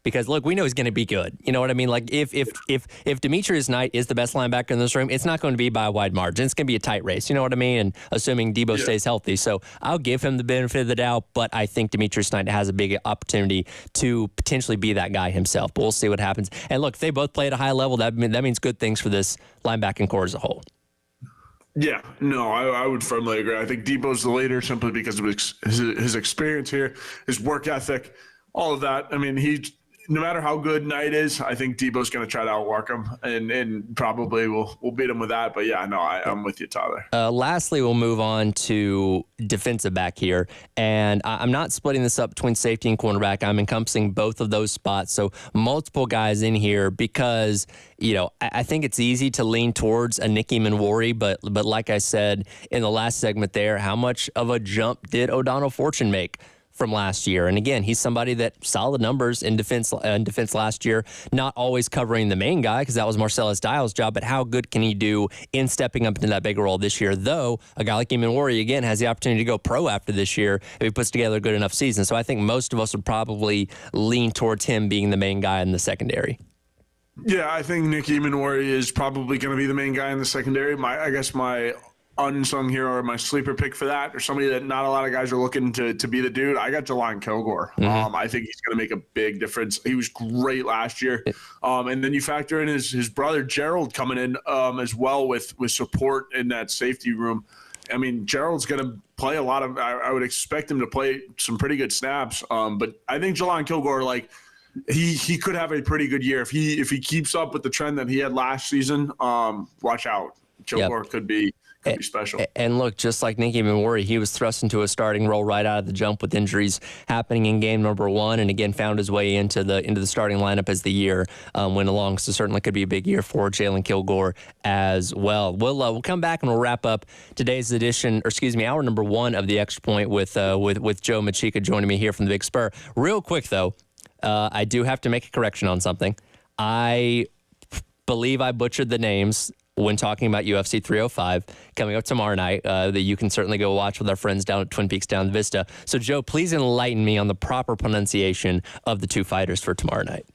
Because, look, we know he's going to be good. You know what I mean? Like, if Demetrius Knight is the best linebacker in this room, it's not going to be by a wide margin. It's going to be a tight race. You know what I mean? And assuming Debo stays healthy. So I'll give him the benefit of the doubt, but I think Demetrius Knight has a big opportunity to potentially be that guy himself. But we'll see what happens. And, look, if they both play at a high level, that means good things for this linebacking core as a whole. Yeah, no, I would firmly agree. I think Debo's the leader simply because of his experience here, his work ethic, all of that. I mean, no matter how good Knight is, I think Debo's going to try to outwork him, and probably we'll beat him with that. But, yeah, no, I'm with you, Tyler. Lastly, we'll move on to defensive back here. And I'm not splitting this up between safety and cornerback. I'm encompassing both of those spots. So multiple guys in here because, I think it's easy to lean towards a Nicky Manwari. But like I said in the last segment there, how much of a jump did O'Donnell Fortune make from last year? And again, he's somebody that solid numbers in defense last year, not always covering the main guy because that was Marcellus Dial's job, but how good can he do in stepping up into that bigger role this year? Though a guy like Manwari, again, has the opportunity to go pro after this year if he puts together a good enough season. So I think most of us would probably lean towards him being the main guy in the secondary. Yeah, I think Nicky Manwari is probably going to be the main guy in the secondary. My unsung hero or my sleeper pick for that, or somebody that not a lot of guys are looking to be the dude, I got Jelani Kilgore. Mm-hmm. I think he's going to make a big difference. He was great last year. And then you factor in his brother Gerald coming in as well with support in that safety room. I mean, Gerald's going to play a lot of – I would expect him to play some pretty good snaps. But I think Jelani Kilgore, he could have a pretty good year. If he keeps up with the trend that he had last season, watch out. Kilgore could be special. And look, just like Nicky Manwari, he was thrust into a starting role right out of the jump with injuries happening in game number 1, and again found his way into the starting lineup as the year went along. So certainly could be a big year for Jalen Kilgore as well. We'll come back and we'll wrap up today's hour number 1 of the Extra Point with Joe Machika joining me here from the Big Spur. Real quick though, I do have to make a correction on something. I believe I butchered the names when talking about UFC 305 coming up tomorrow night that you can certainly go watch with our friends down at Twin Peaks Down the Vista. So, Joe, please enlighten me on the proper pronunciation of the two fighters for tomorrow night.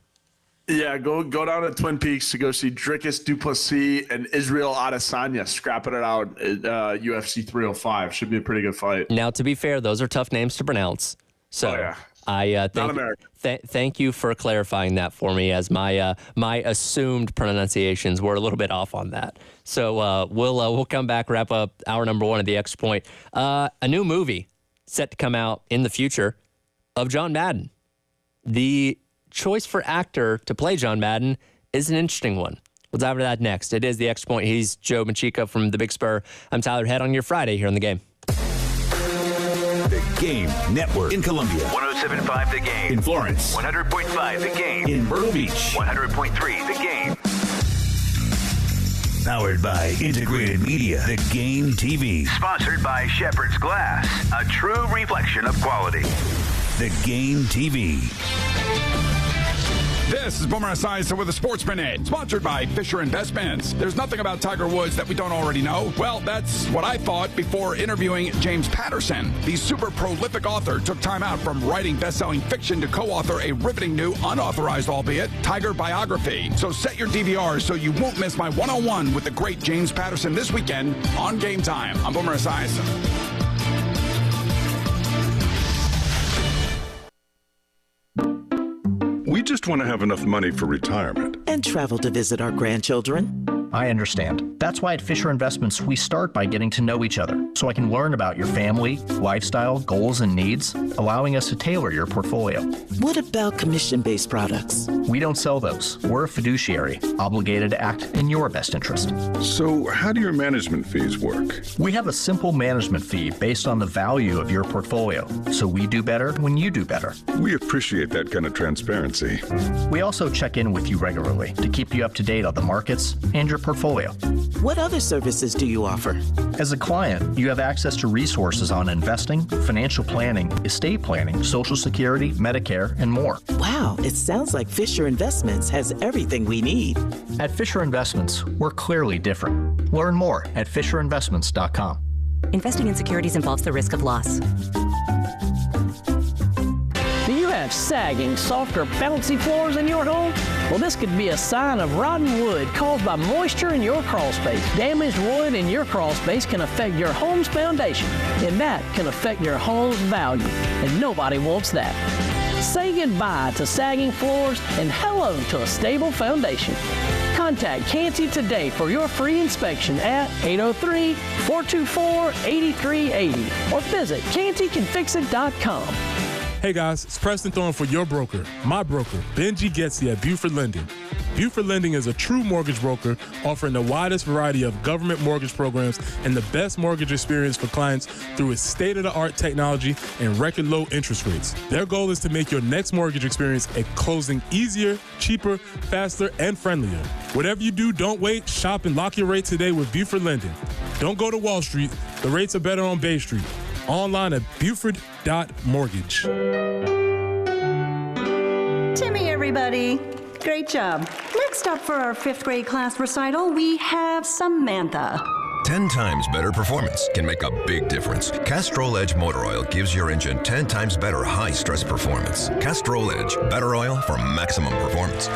Yeah, go down to Twin Peaks to go see Dricus Du Plessis and Israel Adesanya scrapping it out at UFC 305. Should be a pretty good fight. Now, to be fair, those are tough names to pronounce. So thank you for clarifying that for me, as my assumed pronunciations were a little bit off on that. So we'll come back, wrap up hour number 1 of the Extra Point. A new movie set to come out in the future of John Madden. The choice for actor to play John Madden is an interesting one. We'll dive into that next. It is the Extra Point. He's Joe Machika from the Big Spur. I'm Tyler Head on your Friday here on The Game. The Game Network in Columbia. 107.5 The Game. In Florence. 100.5 The Game. In Myrtle Beach. 100.3 The Game. Powered by Integrated Media. The Game TV. Sponsored by Shepherd's Glass. A true reflection of quality. The Game TV. This is Boomer Esiason with a Sports Minute, sponsored by Fisher Investments. There's nothing about Tiger Woods that we don't already know. Well, that's what I thought before interviewing James Patterson. The super prolific author took time out from writing best-selling fiction to co-author a riveting new, unauthorized albeit, Tiger biography. So set your DVRs so you won't miss my one-on-one with the great James Patterson this weekend on Game Time. I'm Boomer Esiason. We just want to have enough money for retirement. And travel to visit our grandchildren. I understand. That's why at Fisher Investments, we start by getting to know each other so I can learn about your family, lifestyle, goals, and needs, allowing us to tailor your portfolio. What about commission-based products? We don't sell those. We're a fiduciary, obligated to act in your best interest. So how do your management fees work? We have a simple management fee based on the value of your portfolio, so we do better when you do better. We appreciate that kind of transparency. We also check in with you regularly to keep you up to date on the markets and your portfolio. What other services do you offer? As a client, you have access to resources on investing, financial planning, estate planning, Social Security, Medicare, and more. Wow, it sounds like Fisher Investments has everything we need. At Fisher Investments, we're clearly different. Learn more at FisherInvestments.com. Investing in securities involves the risk of loss. Do you have sagging, soft, or bouncy floors in your home? Well, this could be a sign of rotten wood caused by moisture in your crawl space. Damaged wood in your crawl space can affect your home's foundation, and that can affect your home's value, and nobody wants that. Say goodbye to sagging floors and hello to a stable foundation. Contact Canty today for your free inspection at 803-424-8380 or visit CantyCanFixIt.com. Hey guys, it's Preston Thorne for your broker, my broker, Benji Getzi at Buford Lending. Buford Lending is a true mortgage broker offering the widest variety of government mortgage programs and the best mortgage experience for clients through its state-of-the-art technology and record low interest rates. Their goal is to make your next mortgage experience at closing easier, cheaper, faster, and friendlier. Whatever you do, don't wait. Shop and lock your rate today with Buford Lending. Don't go to Wall Street. The rates are better on Bay Street. Online at Buford.mortgage. Timmy, everybody. Great job. Next up for our 5th grade class recital, we have Samantha. 10 times better performance can make a big difference. Castrol Edge Motor Oil gives your engine 10 times better high-stress performance. Castrol Edge, better oil for maximum performance.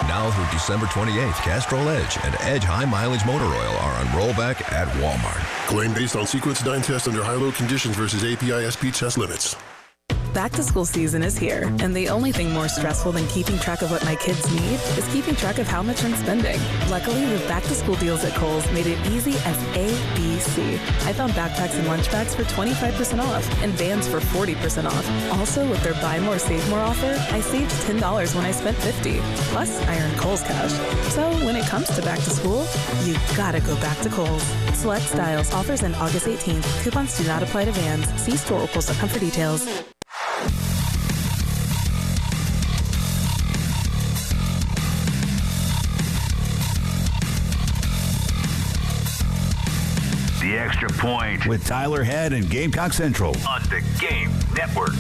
Now through December 28th, Castrol Edge and Edge High Mileage Motor Oil are on rollback at Walmart. Claim based on Sequence 9 test under high-load conditions versus API-SP test limits. Back to school season is here, and the only thing more stressful than keeping track of what my kids need is keeping track of how much I'm spending. Luckily, the back to school deals at Kohl's made it easy as ABC. I found backpacks and lunch bags for 25% off and bands for 40% off. Also, with their buy more, save more offer, I saved $10 when I spent $50. Plus, I earned Kohl's cash. So when it comes to back to school, you gotta go back to Kohl's. Select styles, offers end August 18th. Coupons do not apply to Vans. See store or Kohl's.com for details. The Extra Point with Tyler Head and Gamecock Central on the Game Network.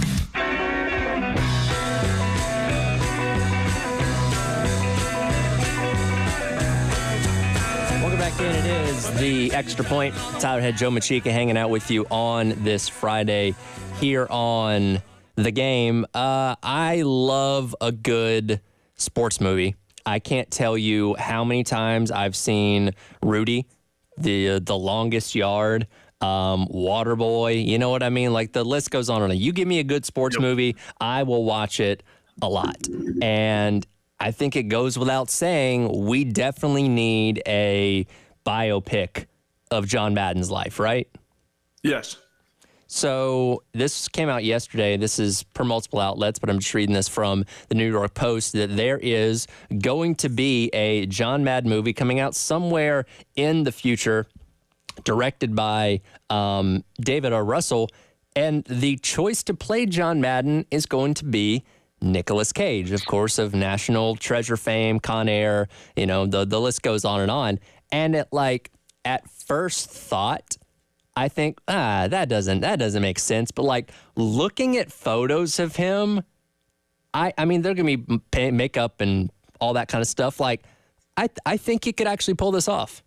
Welcome back in. It is the Extra Point. Tyler Head, Joe Machika hanging out with you on this Friday here on The Game. I love a good sports movie. I can't tell you how many times I've seen Rudy, the Longest Yard, Waterboy. You know what I mean? Like, the list goes on and on. You give me a good sports movie, I will watch it a lot. And I think it goes without saying, we definitely need a biopic of John Madden's life, right? Yes. So this came out yesterday. This is per multiple outlets, but I'm just reading this from the New York Post, that there is going to be a John Madden movie coming out somewhere in the future, directed by David R. Russell. And the choice to play John Madden is going to be Nicolas Cage, of course, of National Treasure fame, Con Air, you know, the list goes on and on. And at first thought, I think, that doesn't make sense. But like, looking at photos of him, I mean, they're going to be makeup and all that kind of stuff. Like, I think you could actually pull this off.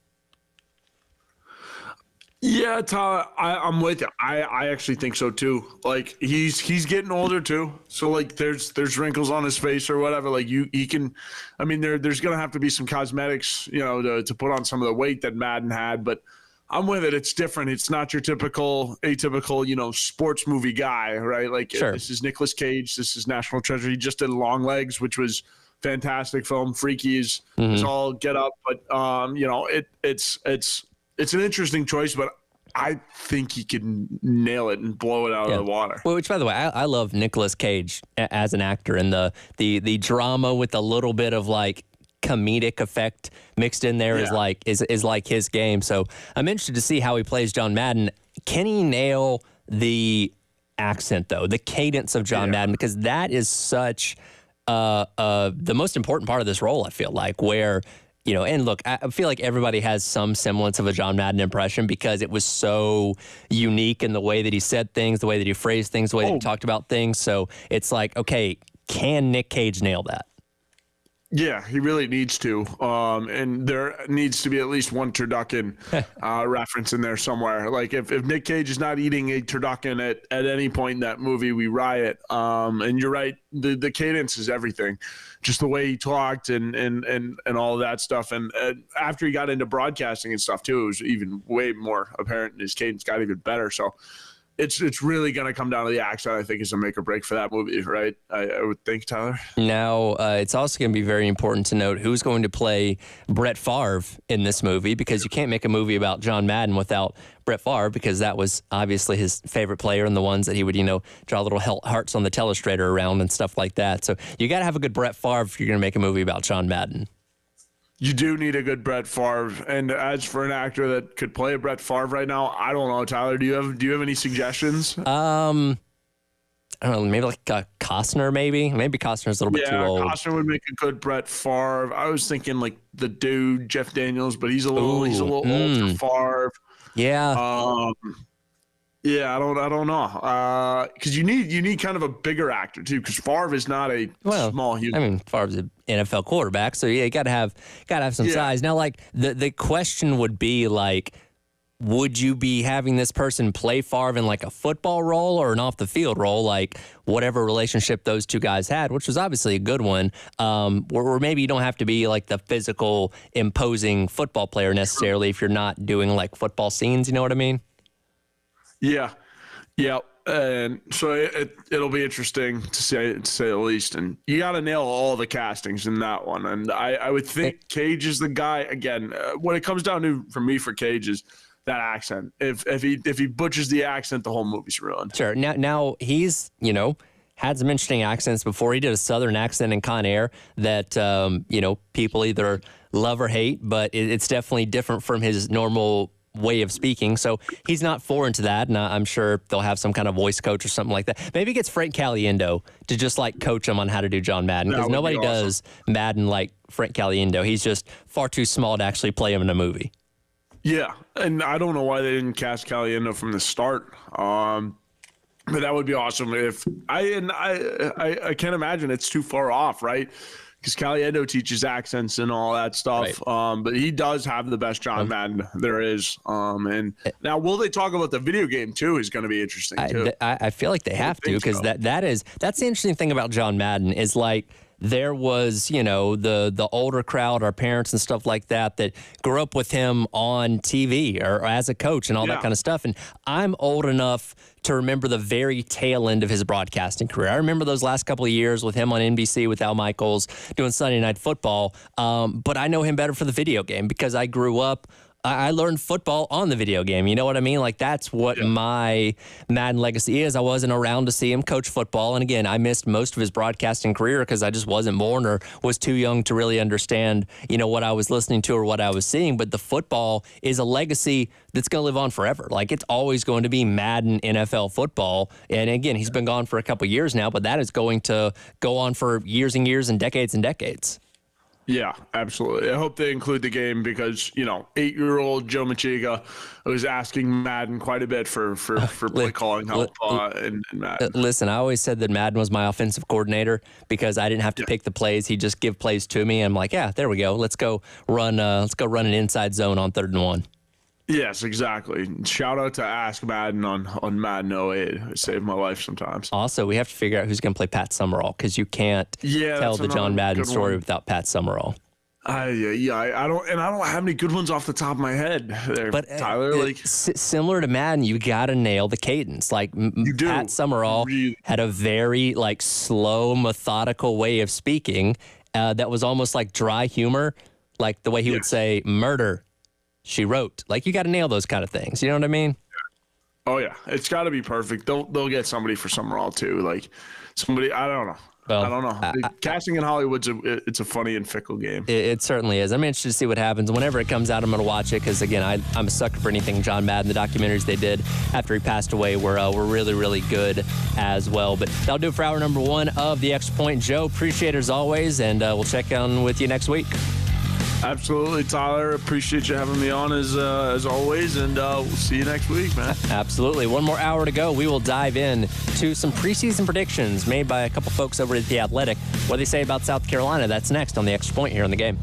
Yeah, Tyler, I'm with you. I actually think so too. Like, he's getting older too, so like there's wrinkles on his face or whatever. Like, he can, I mean, there's gonna have to be some cosmetics, you know, to put on some of the weight that Madden had. But I'm with it. It's different. It's not your atypical, you know, sports movie guy, right? Like, sure. This is Nicolas Cage. This is National Treasure. He just did Long Legs, which was fantastic film. Freakies, it's all get up, but it's an interesting choice, but I think he can nail it and blow it out of the water. Well, which, by the way, I love Nicolas Cage as an actor, and the drama with a little bit of like comedic effect mixed in there is like his game. So I'm interested to see how he plays John Madden. Can he nail the accent though, the cadence of John Madden? Because that is such the most important part of this role, I feel like, where, and look, I feel like everybody has some semblance of a John Madden impression because it was so unique in the way that he said things, the way that he phrased things, the way that he talked about things. So it's like, okay, can Nick Cage nail that? Yeah, he really needs to. And there needs to be at least one turducken reference in there somewhere. Like if Nick Cage is not eating a turducken at any point in that movie, we riot. And you're right, the cadence is everything. Just the way he talked and all of that stuff. And after he got into broadcasting and stuff too, it was even way more apparent, and his cadence got even better. So it's really going to come down to the accent, I think, is a make or break for that movie, right? I would think, Tyler. Now, it's also going to be very important to note who's going to play Brett Favre in this movie, because you can't make a movie about John Madden without Brett Favre, because that was obviously his favorite player and the ones that he would, draw little hearts on the telestrator around and stuff like that. So you got to have a good Brett Favre if you're going to make a movie about John Madden. You do need a good Brett Favre, and as for an actor that could play a Brett Favre right now, I don't know, Tyler. Do you have any suggestions? I don't know, maybe like Costner. Maybe Costner's a little bit too old. Yeah, Costner would make a good Brett Favre. I was thinking like the dude Jeff Daniels, but he's a little old for Favre. Yeah. Yeah, I don't know, because you need kind of a bigger actor too, because Favre is not a small human. I mean, Favre's an NFL quarterback, so yeah, you gotta have some size. Now, like the question would be like, would you be having this person play Favre in like a football role or an off the field role, like whatever relationship those two guys had, which was obviously a good one, or maybe you don't have to be like the physical, imposing football player necessarily if you're not doing like football scenes. You know what I mean? Yeah, and so it'll be interesting to say the least. And you got to nail all the castings in that one. And I would think Cage is the guy. Again, what it comes down to for me for Cage is that accent. If he butchers the accent, the whole movie's ruined. Sure. Now he's had some interesting accents before. He did a Southern accent in Con Air that people either love or hate, but it's definitely different from his normal way of speaking. So he's not foreign to that, and I'm sure they'll have some kind of voice coach or something like that. Maybe he gets Frank Caliendo to just like coach him on how to do John Madden, because nobody does Madden like Frank Caliendo. He's just far too small to actually play him in a movie. Yeah, and I don't know why they didn't cast Caliendo from the start. But that would be awesome. If I can't imagine it's too far off, right? Because Caliendo teaches accents and all that stuff. Right. But he does have the best John Madden there is. And now, will they talk about the video game too? Is going to be interesting too. I feel like they have to, because that's the interesting thing about John Madden is like, there was, the older crowd, our parents and stuff like that grew up with him on TV or as a coach and all that kind of stuff. And I'm old enough to remember the very tail end of his broadcasting career. I remember those last couple of years with him on NBC with Al Michaels doing Sunday Night Football. But I know him better for the video game, because I grew up. I learned football on the video game. You know what I mean? Like, that's what my Madden legacy is. I wasn't around to see him coach football. And again, I missed most of his broadcasting career because I just wasn't born or was too young to really understand, what I was listening to or what I was seeing. But the football is a legacy that's going to live on forever. Like, it's always going to be Madden NFL football. And again, he's been gone for a couple years now, but that is going to go on for years and years and decades and decades. Yeah, absolutely. I hope they include the game, because 8-year-old Joe Machiga was asking Madden quite a bit for play calling help in Madden. Listen, I always said that Madden was my offensive coordinator because I didn't have to pick the plays. He'd just give plays to me, and I'm like, yeah, there we go. Let's go run an inside zone on 3rd and 1. Yes, exactly. Shout out to Ask Madden on Madden 08. It saved my life sometimes. Also, we have to figure out who's going to play Pat Summerall, because you can't tell the John Madden story without Pat Summerall. I don't have any good ones off the top of my head there, but Tyler. Similar to Madden, you got to nail the cadence. Like Pat Summerall had a very slow, methodical way of speaking. that was almost like dry humor, like the way he would say murder, she wrote. Like, you got to nail those kind of things. You know what I mean? Oh, yeah. It's got to be perfect. They'll get somebody for Summerall, too. Like, somebody, I don't know. Well, I don't know. Casting in Hollywood's it's a funny and fickle game. It certainly is. I'm interested to see what happens. Whenever it comes out, I'm going to watch it because, again, I'm a sucker for anything John Madden. The documentaries they did after he passed away were really, really good as well. But that'll do it for hour number 1 of The Extra Point. Joe, appreciate it as always, and we'll check in with you next week. Absolutely, Tyler. Appreciate you having me on as always, and we'll see you next week, man. Absolutely. One more hour to go. We will dive in to some preseason predictions made by a couple folks over at The Athletic. What they say about South Carolina, that's next on The Extra Point here on The Game.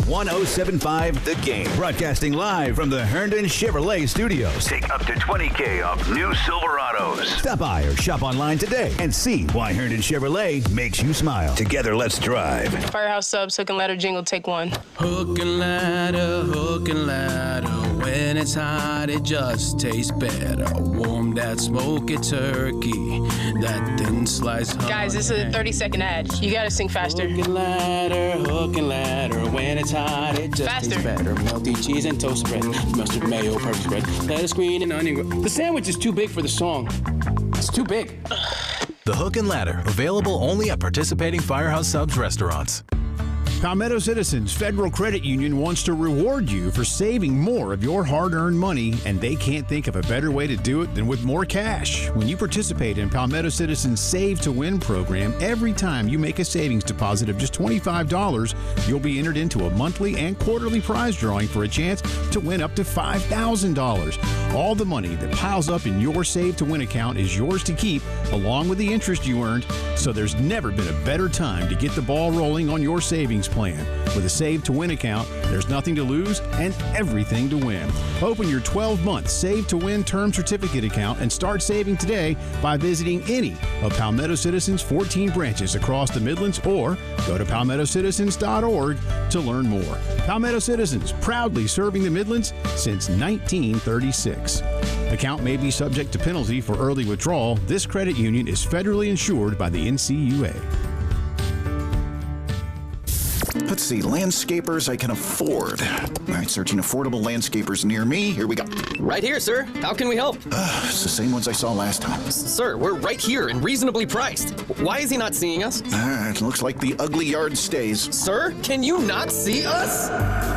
107.5 The Game. Broadcasting live from the Herndon Chevrolet Studios. Take up to $20,000 off new Silverados. Stop by or shop online today and see why Herndon Chevrolet makes you smile. Together, let's drive. Firehouse Subs, hook and ladder jingle, take 1. Hook and ladder, when it's hot, it just tastes better. Warm that smoky turkey, that thin slice. Guys, this is a 30-second ad. You gotta sing faster. Hook and ladder, when it's hot, it just tastes better. Melty cheese and toast spread, mustard, mayo, perfect spread, lettuce, green, and onion. The sandwich is too big for the song. It's too big. The Hook and Ladder, available only at participating Firehouse Subs restaurants. Palmetto Citizens Federal Credit Union wants to reward you for saving more of your hard-earned money, and they can't think of a better way to do it than with more cash. When you participate in Palmetto Citizens Save to Win program, every time you make a savings deposit of just $25, you'll be entered into a monthly and quarterly prize drawing for a chance to win up to $5,000. All the money that piles up in your Save to Win account is yours to keep, along with the interest you earned, so there's never been a better time to get the ball rolling on your savings plan. With a Save to Win account, there's nothing to lose and everything to win. Open your 12-month Save to Win term certificate account and start saving today by visiting any of Palmetto Citizens' 14 branches across the Midlands, or go to palmettocitizens.org to learn more. Palmetto Citizens, proudly serving the Midlands since 1936. Account may be subject to penalty for early withdrawal. This credit union is federally insured by the NCUA. Let's see, landscapers I can afford. All right, searching affordable landscapers near me. Here we go. Right here, sir. How can we help? It's the same ones I saw last time. Sir, we're right here and reasonably priced. Why is he not seeing us? It looks like the ugly yard stays. Sir, can you not see us?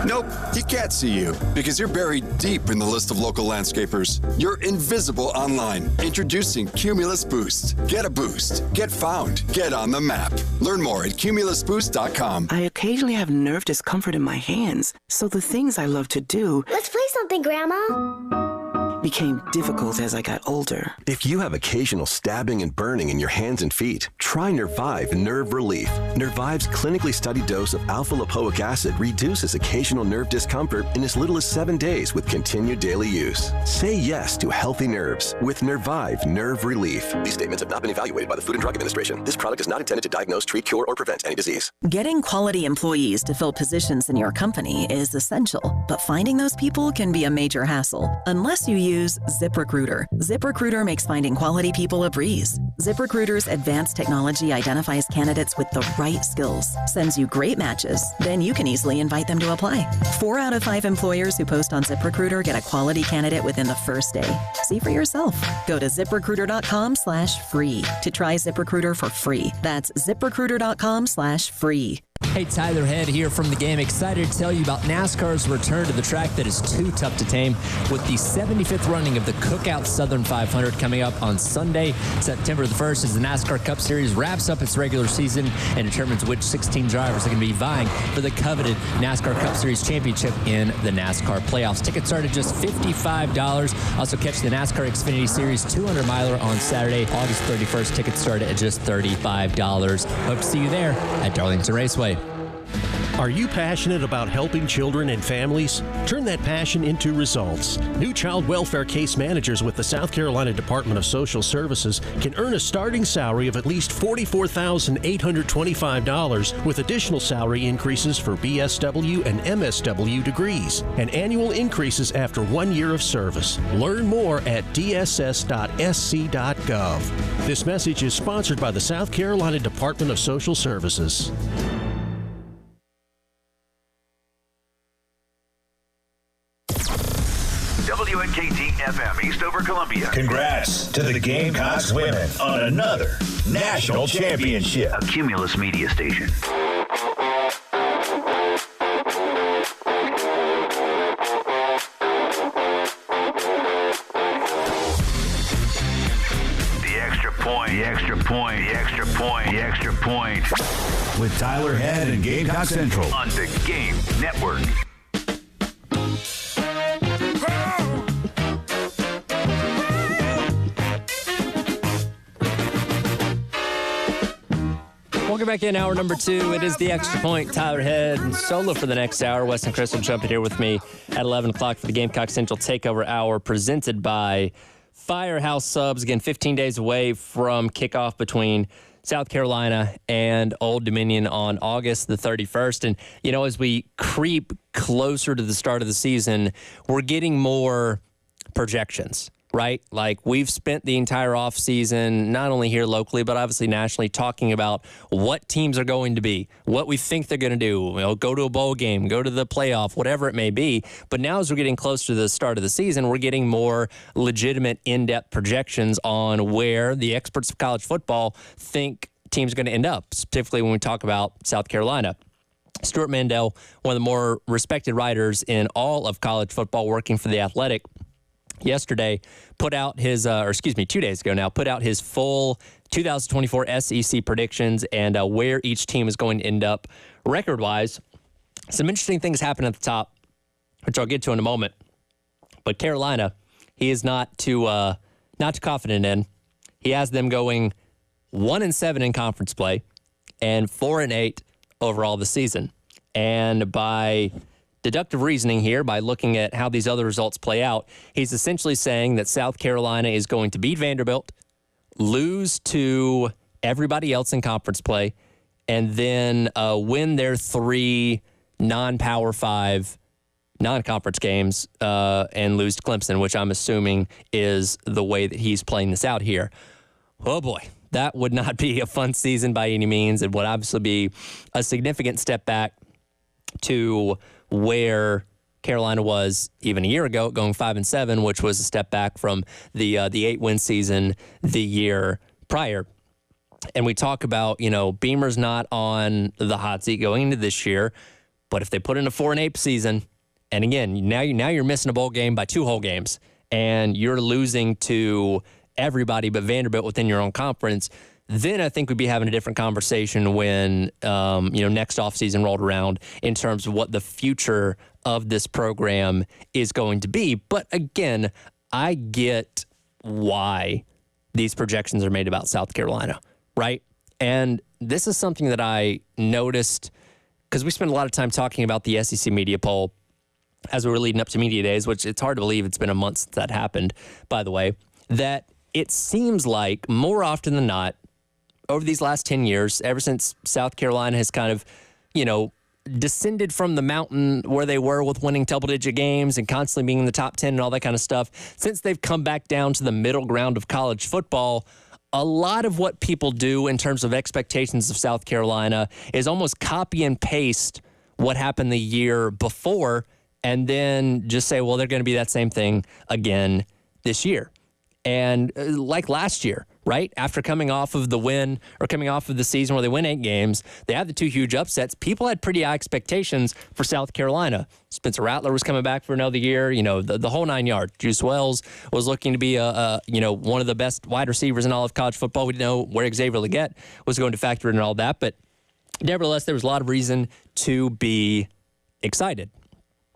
Nope, he can't see you because you're buried deep in the list of local landscapers. You're invisible online. Introducing Cumulus Boost. Get a boost. Get found. Get on the map. Learn more at cumulusboost.com. I occasionally have nerve discomfort in my hands, so the things I love to do... Let's play something, Grandma. ...became difficult as I got older. If you have occasional stabbing and burning in your hands and feet, try Nervive Nerve Relief. Nervive's clinically studied dose of alpha-lipoic acid reduces occasional nerve discomfort in as little as 7 days with continued daily use. Say yes to healthy nerves with Nervive Nerve Relief. These statements have not been evaluated by the Food and Drug Administration. This product is not intended to diagnose, treat, cure, or prevent any disease. Getting quality employees to fill positions in your company is essential, but finding those people can be a major hassle unless you use ZipRecruiter. ZipRecruiter makes finding quality people a breeze. ZipRecruiter's advanced technology identifies candidates with the right skills, sends you great matches, then you can easily invite them to apply. 4 out of 5 employers who post on ZipRecruiter get a quality candidate within the first day. See for yourself. Go to ZipRecruiter.com/free to try ZipRecruiter for free. That's ZipRecruiter.com/free. Hey, Tyler Head here from The Game. Excited to tell you about NASCAR's return to the track that is too tough to tame with the 75th running of the Cookout Southern 500 coming up on Sunday, September the 1st, as the NASCAR Cup Series wraps up its regular season and determines which 16 drivers are going to be vying for the coveted NASCAR Cup Series championship in the NASCAR playoffs. Tickets start at just $55. Also catch the NASCAR Xfinity Series 200-miler on Saturday, August 31st. Tickets start at just $35. Hope to see you there at Darlington Raceway. Are you passionate about helping children and families? Turn that passion into results. New child welfare case managers with the South Carolina Department of Social Services can earn a starting salary of at least $44,825 with additional salary increases for BSW and MSW degrees and annual increases after 1 year of service. Learn more at dss.sc.gov. This message is sponsored by the South Carolina Department of Social Services. WNKT FM Eastover, Columbia. Congrats to the Gamecocks women on another national championship. A Cumulus media station. The extra point, the extra point, the extra point, the extra point. With Tyler Head and Gamecock Central. On the Game Network. Welcome back in hour number 2. It is the Extra Point. Tyler Head and solo for the next hour. Wes and Chris will jump in here with me at 11 o'clock for the Gamecock Central Takeover Hour presented by Firehouse Subs. Again, 15 days away from kickoff between South Carolina and Old Dominion on August the 31st. And, you know, as we creep closer to the start of the season, we're getting more projections. Right? Like, we've spent the entire offseason, not only here locally, but obviously nationally, talking about what teams are going to be, what we think they're going to do, you know, go to a bowl game, go to the playoff, whatever it may be. But now as we're getting closer to the start of the season, we're getting more legitimate, in-depth projections on where the experts of college football think teams are going to end up, specifically when we talk about South Carolina. Stuart Mandel, one of the more respected writers in all of college football, working for The Athletic, yesterday put out his, 2 days ago now, put out his full 2024 SEC predictions and where each team is going to end up record-wise. Some interesting things happen at the top, which I'll get to in a moment. But Carolina, he is not too confident in. He has them going 1-7 in conference play and 4-8 overall this season. And by deductive reasoning here, by looking at how these other results play out, he's essentially saying that South Carolina is going to beat Vanderbilt, lose to everybody else in conference play, and then win their 3 non-Power 5 non-conference games and lose to Clemson, which I'm assuming is the way that he's playing this out here. Oh boy, that would not be a fun season by any means. It would obviously be a significant step back to where Carolina was even a year ago, going 5-7, which was a step back from the 8-win season the year prior. And we talk about, you know, Beamer's not on the hot seat going into this year, but if they put in a 4-8 season, and again, now you're missing a bowl game by 2 whole games, and you're losing to everybody but Vanderbilt within your own conference, then I think we'd be having a different conversation when, next offseason rolled around in terms of what the future of this program is going to be. But again, I get why these projections are made about South Carolina, right? And this is something that I noticed because we spent a lot of time talking about the SEC media poll as we were leading up to media days, which it's hard to believe it's been a month since that happened, by the way, that it seems like more often than not, over these last 10 years, ever since South Carolina has kind of, descended from the mountain where they were with winning double-digit games and constantly being in the top 10 and all that kind of stuff, since they've come back down to the middle ground of college football, a lot of what people do in terms of expectations of South Carolina is almost copy and paste what happened the year before and then just say, well, they're going to be that same thing again this year. And like last year, right? After coming off of the win or coming off of the season where they win 8 games, they had the 2 huge upsets. People had pretty high expectations for South Carolina. Spencer Rattler was coming back for another year, the whole 9 yards. Juice Wells was looking to be one of the best wide receivers in all of college football. We didn't know where Xavier Legette was going to factor in and all that, but nevertheless, there was a lot of reason to be excited.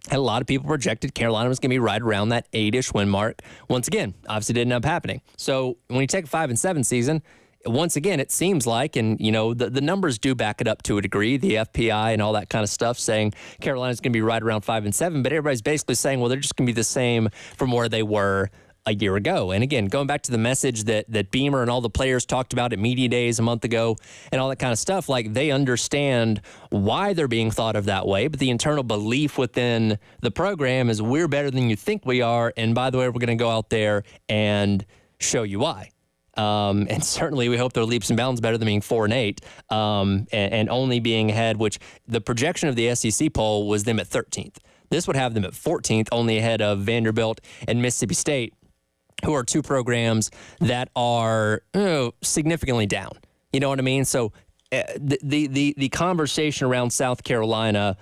And a lot of people projected Carolina was going to be right around that 8-ish win mark. Once again, obviously didn't end up happening. So when you take a 5-7 season, once again, it seems like, and the numbers do back it up to a degree, the FPI and all that kind of stuff, saying Carolina's going to be right around 5-7, but everybody's basically saying, well, they're just going to be the same from where they were a year ago. And again, going back to the message that Beamer and all the players talked about at media days a month ago and all that kind of stuff, like they understand why they're being thought of that way, but the internal belief within the program is we're better than you think we are, and by the way, we're going to go out there and show you why. And certainly we hope they're leaps and bounds better than being 4-8 and only being ahead, which the projection of the SEC poll was them at 13th. This would have them at 14th, only ahead of Vanderbilt and Mississippi State, who are two programs that are significantly down. You know what I mean? So the conversation around South Carolina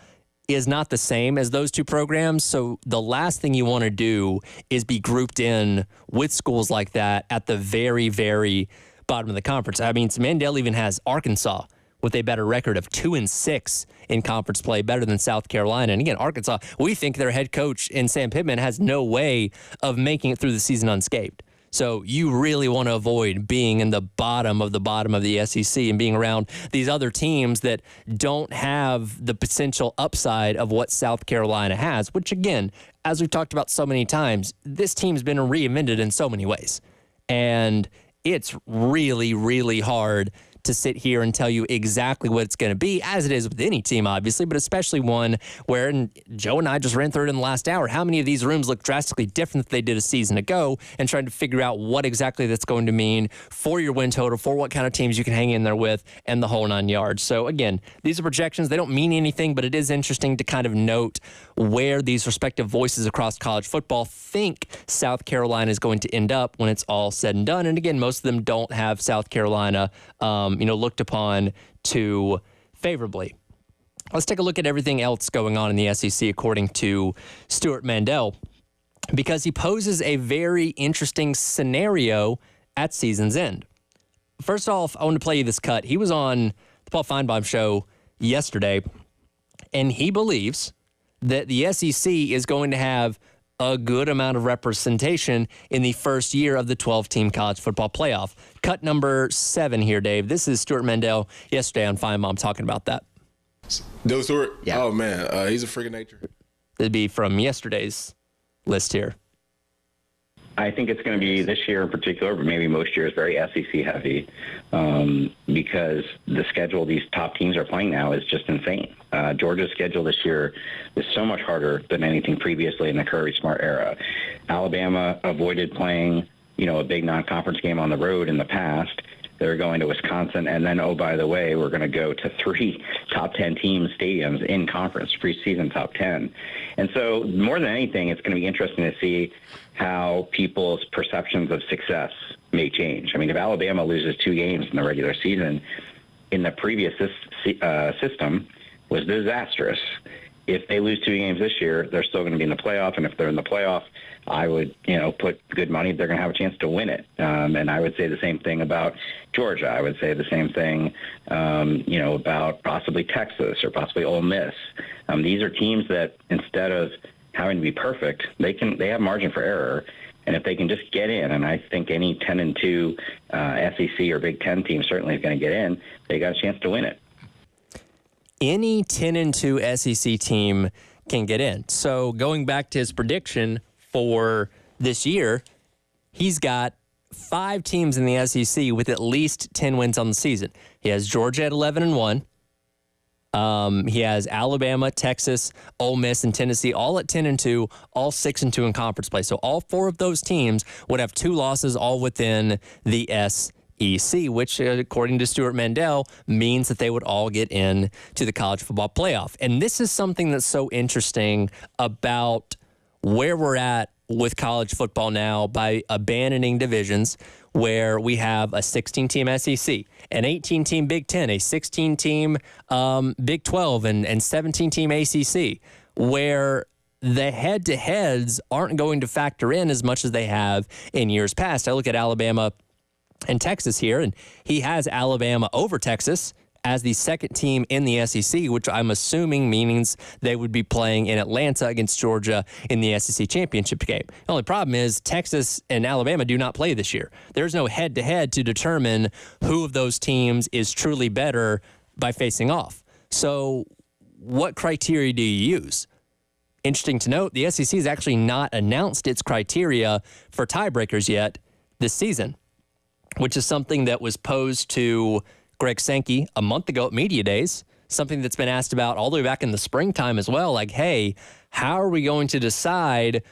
is not the same as those two programs. So the last thing you want to do is be grouped in with schools like that at the very, very bottom of the conference. I mean, Mandel even has Arkansas with a better record of 2-6 in conference play, better than South Carolina. And again, Arkansas, we think their head coach in Sam Pittman has no way of making it through the season unscathed. So you really want to avoid being in the bottom of the SEC and being around these other teams that don't have the potential upside of what South Carolina has, which again, as we've talked about so many times, this team's been reinvented in so many ways. And it's really, really hard to sit here and tell you exactly what it's going to be, as it is with any team, obviously, but especially one where, and Joe and I just ran through it in the last hour, how many of these rooms look drastically different than they did a season ago, and trying to figure out what exactly that's going to mean for your win total, for what kind of teams you can hang in there with, and the whole 9 yards. So again, these are projections. They don't mean anything, but it is interesting to kind of note where these respective voices across college football think South Carolina is going to end up when it's all said and done. And again, most of them don't have South Carolina looked upon too favorably. Let's take a look at everything else going on in the SEC according to Stuart Mandel, because he poses a very interesting scenario at season's end. First off, I want to play you this cut. He was on the Paul Feinbaum show yesterday, and he believes that the SEC is going to have a good amount of representation in the first year of the 12-team college football playoff. Cut number 7 here, Dave. This is Stuart Mandel yesterday on Feinbaum talking about that. Dylan Stewart? Yeah. Oh, man. He's a freak of nature. It'd be from yesterday's list here. I think it's going to be this year in particular, but maybe most years, very SEC heavy because the schedule these top teams are playing now is just insane. Georgia's schedule this year is so much harder than anything previously in the Kirby Smart era. Alabama avoided playing, a big non-conference game on the road in the past. They're going to Wisconsin, and then, oh, by the way, we're going to go to 3 top 10 team stadiums in conference, preseason top 10. And so more than anything, it's going to be interesting to see how people's perceptions of success may change. I mean, if Alabama loses 2 games in the regular season, in the previous system was disastrous. If they lose 2 games this year, they're still going to be in the playoff, and if they're in the playoff, I would, put good money they're going to have a chance to win it. And I would say the same thing about Georgia. I would say the same thing, about possibly Texas or possibly Ole Miss. These are teams that instead of having to be perfect, they have margin for error. And if they can just get in, and I think any 10-2 SEC or Big Ten team certainly is going to get in, they got a chance to win it. Any 10-2 SEC team can get in. So going back to his prediction for this year, he's got 5 teams in the SEC with at least 10 wins on the season. He has Georgia at 11-1. He has Alabama, Texas, Ole Miss, and Tennessee all at 10-2, all 6-2 in conference play. So all 4 of those teams would have 2 losses all within the SEC, which, according to Stuart Mandel, means that they would all get in to the college football playoff. And this is something that's so interesting about where we're at with college football now by abandoning divisions, where we have a 16-team SEC, an 18-team Big Ten, a 16-team Big 12, and 17-team ACC, where the head-to-heads aren't going to factor in as much as they have in years past. I look at Alabama and Texas here, and he has Alabama over Texas as the second team in the SEC, which I'm assuming means they would be playing in Atlanta against Georgia in the SEC championship game. The only problem is Texas and Alabama do not play this year. There's no head-to-head to determine who of those teams is truly better by facing off. So what criteria do you use? Interesting to note, the SEC has actually not announced its criteria for tiebreakers yet this season, which is something that was posed to Greg Sankey a month ago at Media Days, something that's been asked about all the way back in the springtime as well. Like, hey, how are we going to decide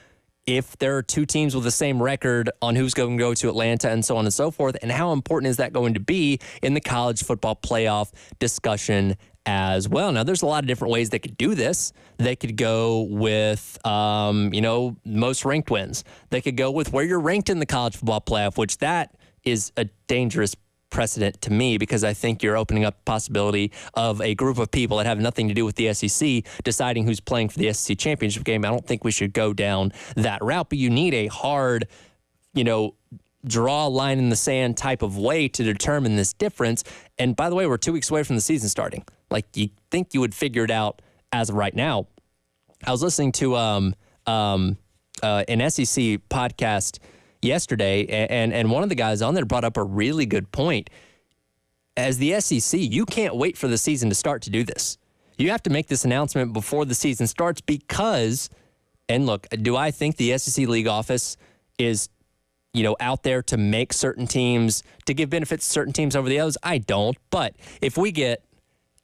if there are two teams with the same record on who's going to go to Atlanta and so on and so forth? And how important is that going to be in the college football playoff discussion as well? Now, there's a lot of different ways they could do this. They could go with, most ranked wins. They could go with where you're ranked in the college football playoff, which that is a dangerous precedent to me, because I think you're opening up the possibility of a group of people that have nothing to do with the SEC deciding who's playing for the SEC championship game. I don't think we should go down that route, but you need a hard, draw a line in the sand type of way to determine this difference. And by the way, we're 2 weeks away from the season starting. Like, you think you would figure it out as of right now. I was listening to an SEC podcast yesterday, and one of the guys on there brought up a really good point. As the SEC, you can't wait for the season to start to do this. You have to make this announcement before the season starts because, and look, do I think the SEC league office is, out there to make certain teams, to give benefits to certain teams over the others? I don't. But if we get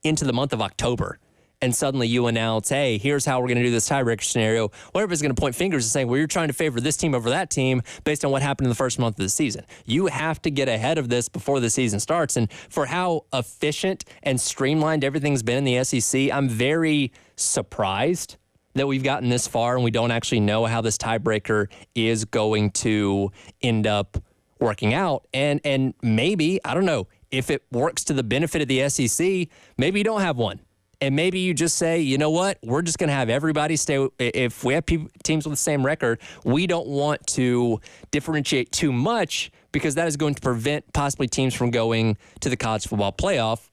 into the month of October and suddenly you announce, hey, here's how we're going to do this tiebreaker scenario, well, everybody's going to point fingers and saying, well, you're trying to favor this team over that team based on what happened in the first month of the season. You have to get ahead of this before the season starts. And for how efficient and streamlined everything's been in the SEC, I'm very surprised that we've gotten this far and we don't actually know how this tiebreaker is going to end up working out. And maybe, I don't know, if it works to the benefit of the SEC, maybe you don't have one. And maybe you just say, you know what, we're just going to have everybody stay. If we have teams with the same record, we don't want to differentiate too much because that is going to prevent possibly teams from going to the college football playoff,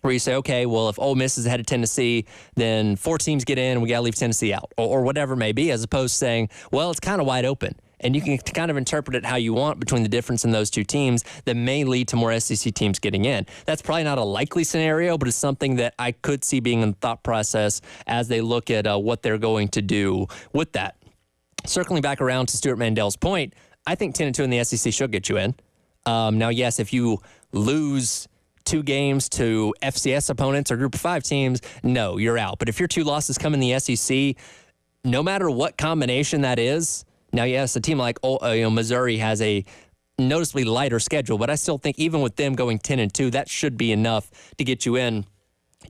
where you say, okay, well, if Ole Miss is ahead of Tennessee, then 4 teams get in and we got to leave Tennessee out, or whatever it may be, as opposed to saying, well, it's kind of wide open. And you can kind of interpret it how you want between the difference in those two teams that may lead to more SEC teams getting in. That's probably not a likely scenario, but it's something that I could see being in the thought process as they look at what they're going to do with that. Circling back around to Stuart Mandel's point, I think 10-2 in the SEC should get you in. Now, yes, if you lose 2 games to FCS opponents or Group of 5 teams, no, you're out. But if your 2 losses come in the SEC, no matter what combination that is, now, yes, a team like Missouri has a noticeably lighter schedule, but I still think even with them going 10-2, that should be enough to get you in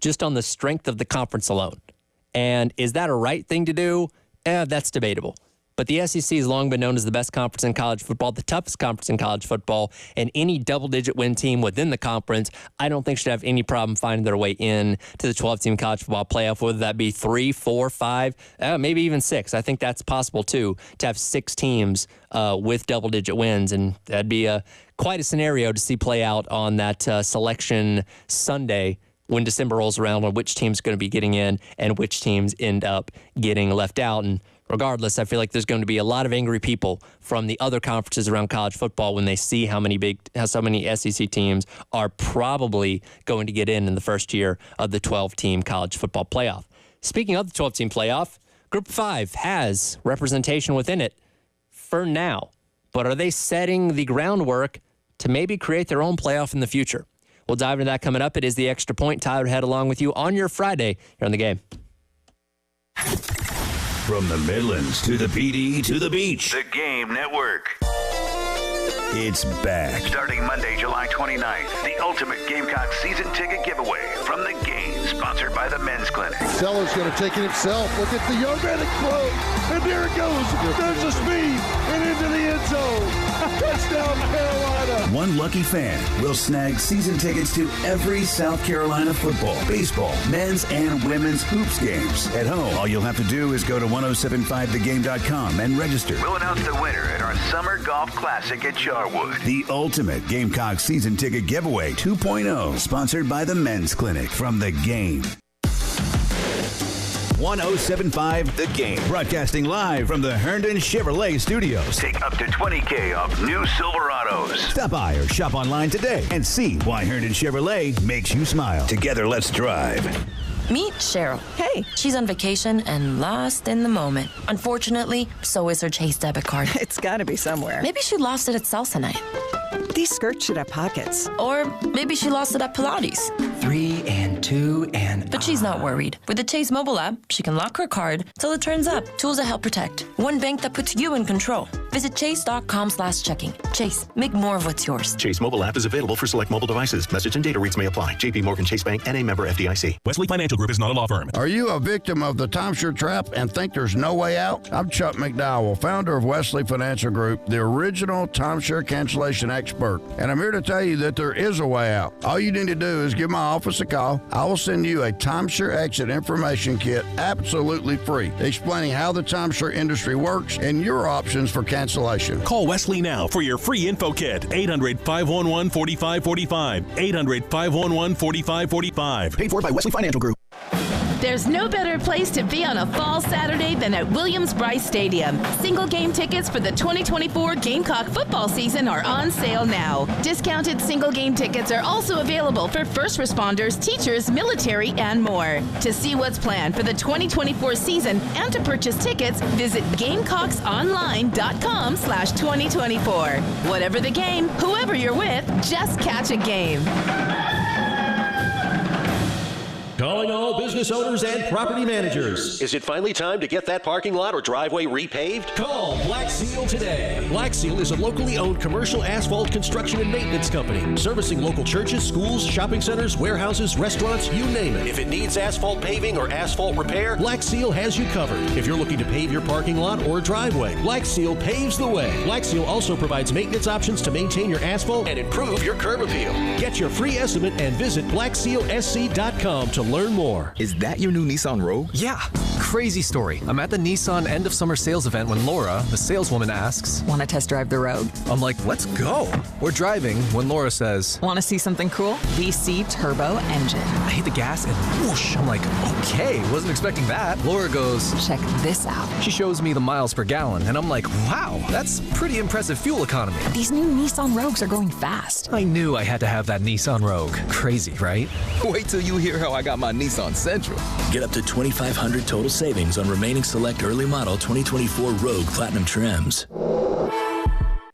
just on the strength of the conference alone. And is that a right thing to do? That's debatable. But the SEC has long been known as the best conference in college football, the toughest conference in college football, and any double-digit win team within the conference, I don't think should have any problem finding their way in to the 12-team college football playoff, whether that be 3, 4, 5, maybe even 6. I think that's possible, too, to have 6 teams with double-digit wins, and that'd be quite a scenario to see play out on that selection Sunday when December rolls around, on which team's going to be getting in and which teams end up getting left out. And regardless, I feel like there's going to be a lot of angry people from the other conferences around college football when they see how so many SEC teams are probably going to get in the first year of the 12-team college football playoff. Speaking of the 12-team playoff, Group 5 has representation within it for now, but are they setting the groundwork to maybe create their own playoff in the future? We'll dive into that coming up. It is the Extra Point. Tyler Head along with you on your Friday here on The Game. From the Midlands to the PD to the beach. The Game Network. It's back. Starting Monday, July 29th, the ultimate Gamecock season ticket giveaway from The Game, sponsored by the Men's Clinic. Seller's going to take it himself. Look at the young man explode. And there it goes. There's the speed and into the end zone. Touchdown, Carolina. one lucky fan will snag season tickets to every South Carolina football, baseball, men's and women's hoops games. At home, all you'll have to do is go to 1075thegame.com and register. We'll announce the winner at our Summer Golf Classic at Charwood. The ultimate Gamecock season ticket giveaway 2.0, sponsored by the Men's Clinic from The Game. 1075 The Game, broadcasting live from the Herndon Chevrolet Studios. Take up to $20K off new Silverados. Stop by or shop online today and see why Herndon Chevrolet makes you smile. Together, let's drive. Meet Cheryl. Hey. She's on vacation and lost in the moment. Unfortunately, so is her Chase debit card. It's gotta be somewhere. Maybe she lost it at salsa night. These skirts should have pockets. Or maybe she lost it at Pilates. 3 and 2 and... But she's not worried. With the Chase mobile app, she can lock her card till it turns up. Tools that help protect. One bank that puts you in control. Visit chase.com/checking. Chase, make more of what's yours. Chase mobile app is available for select mobile devices. Message and data rates may apply. JP Morgan Chase Bank, N.A. member FDIC. Wesley Financial Group is not a law firm. Are you a victim of the timeshare trap and think there's no way out? I'm Chuck McDowell, founder of Wesley Financial Group, the original timeshare cancellation expert. And I'm here to tell you that there is a way out. All you need to do is give my office a call. I will send you a timeshare exit information kit absolutely free, explaining how the timeshare industry works and your options for cancellation. Call Wesley now for your free info kit. 800-511-4545. 800-511-4545. Paid for by Wesley Financial Group. There's no better place to be on a fall Saturday than at Williams-Brice Stadium. Single game tickets for the 2024 Gamecock football season are on sale now. Discounted single game tickets are also available for first responders, teachers, military, and more. To see what's planned for the 2024 season and to purchase tickets, visit GamecocksOnline.com/2024. Whatever the game, whoever you're with, just catch a game. Calling all business owners and property managers. Is it finally time to get that parking lot or driveway repaved? Call Black Seal today. Black Seal is a locally owned commercial asphalt construction and maintenance company, servicing local churches, schools, shopping centers, warehouses, restaurants, you name it. If it needs asphalt paving or asphalt repair, Black Seal has you covered. If you're looking to pave your parking lot or driveway, Black Seal paves the way. Black Seal also provides maintenance options to maintain your asphalt and improve your curb appeal. Get your free estimate and visit blacksealsc.com to learn more. Is that your new Nissan Rogue? Yeah. Crazy story. I'm at the Nissan end of summer sales event when Laura, the saleswoman, asks, "Want to test drive the Rogue?" I'm like, let's go. We're driving when Laura says, "Want to see something cool? VC turbo engine." I hit the gas and whoosh. I'm like, okay, wasn't expecting that. Laura goes, "Check this out." She shows me the miles per gallon and I'm like, wow, that's pretty impressive fuel economy. These new Nissan Rogues are going fast. I knew I had to have that Nissan Rogue. Crazy, right? Wait till you hear how I got my Nissan Sentra. Get up to $2,500 total savings on remaining select early model 2024 Rogue Platinum trims.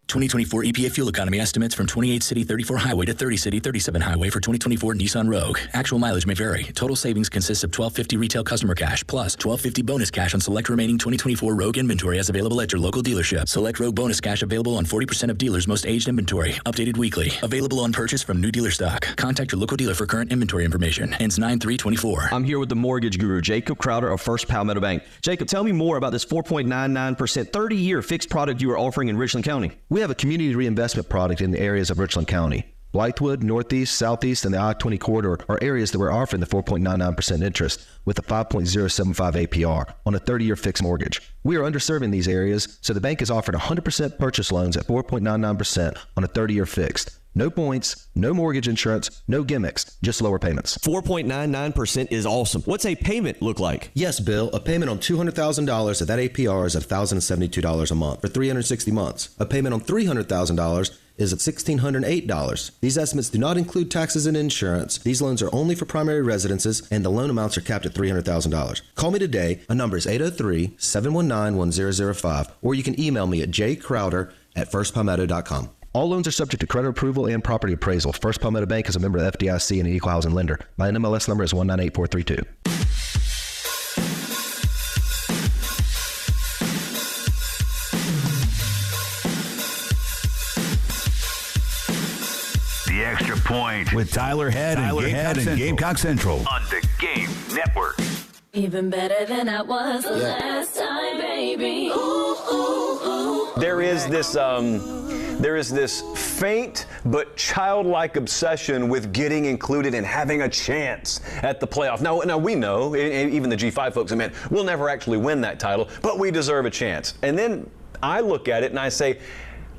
2024 EPA fuel economy estimates from 28 City 34 Highway to 30 City 37 Highway for 2024 Nissan Rogue. Actual mileage may vary. Total savings consists of $1,250 retail customer cash plus $1,250 bonus cash on select remaining 2024 Rogue inventory as available at your local dealership. Select Rogue bonus cash available on 40% of dealers' most aged inventory. Updated weekly. Available on purchase from new dealer stock. Contact your local dealer for current inventory information. Ends 9/3/24. I'm here with the mortgage guru, Jacob Crowder of First Palmetto Bank. Jacob, tell me more about this 4.99% 30-year fixed product you are offering in Richland County. We have a community reinvestment product in the areas of Richland County. Blythewood, Northeast, Southeast, and the I-20 corridor are areas that we're offering the 4.99% interest with a 5.075 APR on a 30-year fixed mortgage. We are underserving these areas, so the bank is offering 100% purchase loans at 4.99% on a 30-year fixed. No points, no mortgage insurance, no gimmicks, just lower payments. 4.99% is awesome. What's a payment look like? Yes, Bill. A payment on $200,000 at that APR is at $1,072 a month for 360 months. A payment on $300,000 is at $1,608. These estimates do not include taxes and insurance. These loans are only for primary residences, and the loan amounts are capped at $300,000. Call me today. My number is 803-719-1005, or you can email me at jcrowder@firstpalmetto.com. All loans are subject to credit approval and property appraisal. First Palmetto Bank is a member of the FDIC and an equal housing lender. My NMLS number is 198432. The Extra Point with Tyler Head and Gamecock Central on the Game Network. Even better than I was last time, baby. Ooh, ooh, ooh. There is this there is this faint but childlike obsession with getting included and having a chance at the playoff. Now we know, even the G5 folks, man, we'll never actually win that title, but we deserve a chance. And then I look at it and I say,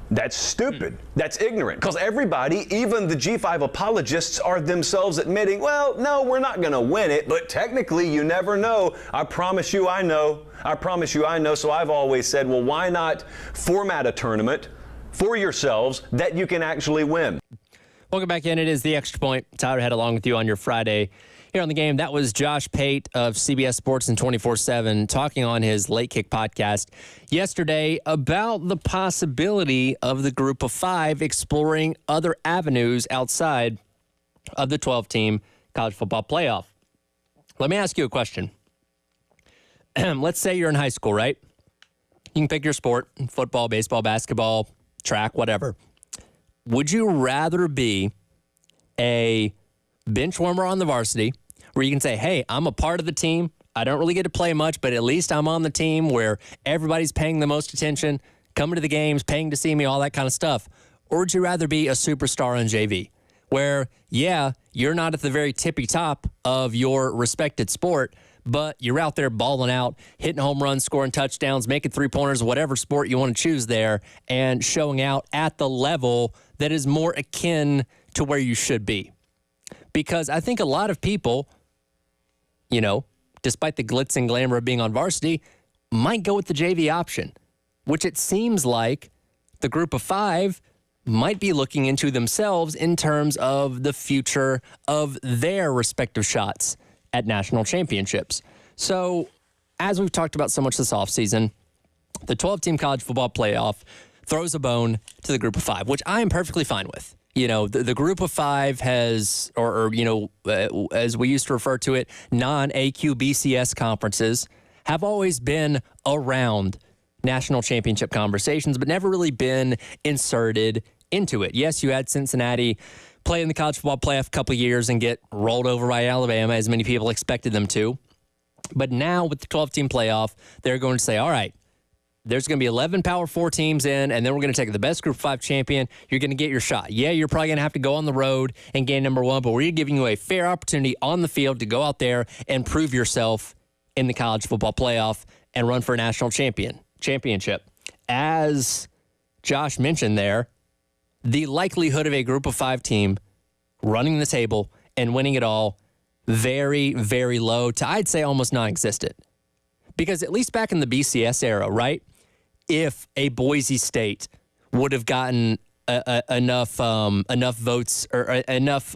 that's stupid. That's ignorant. Because everybody, even the G5 apologists, are themselves admitting, well, no, we're not going to win it, but technically you never know. I promise you I know. I promise you I know. So I've always said, well, why not format a tournament for yourselves that you can actually win? Welcome back in. It is The Extra Point. Tyler Head along with you on your Friday here on the game. That was Josh Pate of CBS Sports and 24/7 talking on his Late Kick podcast yesterday about the possibility of the Group of Five exploring other avenues outside of the 12-team college football playoff. Let me ask you a question. Let's say you're in high school, right? You can pick your sport, football, baseball, basketball, track, whatever. Would you rather be a bench warmer on the varsity where you can say, hey, I'm a part of the team. I don't really get to play much, but at least I'm on the team where everybody's paying the most attention, coming to the games, paying to see me, all that kind of stuff? Or would you rather be a superstar on JV where, yeah, you're not at the very tippy top of your respected sport, but you're out there balling out, hitting home runs, scoring touchdowns, making three-pointers, whatever sport you want to choose there, and showing out at the level that is more akin to where you should be? Because I think a lot of people, you know, despite the glitz and glamour of being on varsity, might go with the JV option, which it seems like the Group of Five might be looking into themselves in terms of the future of their respective shots at national championships. So, as we've talked about so much this offseason, the 12-team college football playoff throws a bone to the Group of Five, which I am perfectly fine with. You know, the Group of Five has, as we used to refer to it, non-AQ BCS conferences have always been around national championship conversations, but never really been inserted into it. Yes, you had Cincinnati play in the college football playoff a couple of years and get rolled over by Alabama, as many people expected them to. But now with the 12-team playoff, they're going to say, all right, there's going to be 11 Power 4 teams in, and then we're going to take the best Group 5 champion. You're going to get your shot. Yeah, you're probably going to have to go on the road and gain number one, but we're giving you a fair opportunity on the field to go out there and prove yourself in the college football playoff and run for a national championship. As Josh mentioned there, the likelihood of a Group of 5 team running the table and winning it all, very, very low to, I'd say, almost non-existent. Because at least back in the BCS era, right, if a Boise State would have gotten enough votes or enough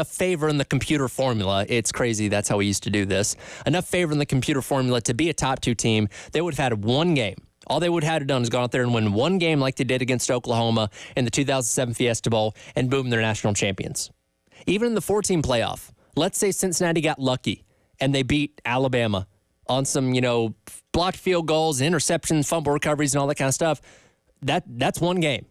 favor in the computer formula, it's crazy, that's how we used to do this, enough favor in the computer formula to be a top 2 team, they would have had one game. All they would have had to done is gone out there and win one game like they did against Oklahoma in the 2007 Fiesta Bowl, and boom, they're national champions. Even in the 4-team playoff, let's say Cincinnati got lucky and they beat Alabama on some, blocked field goals, interceptions, fumble recoveries, and all that kind of stuff. That's one game.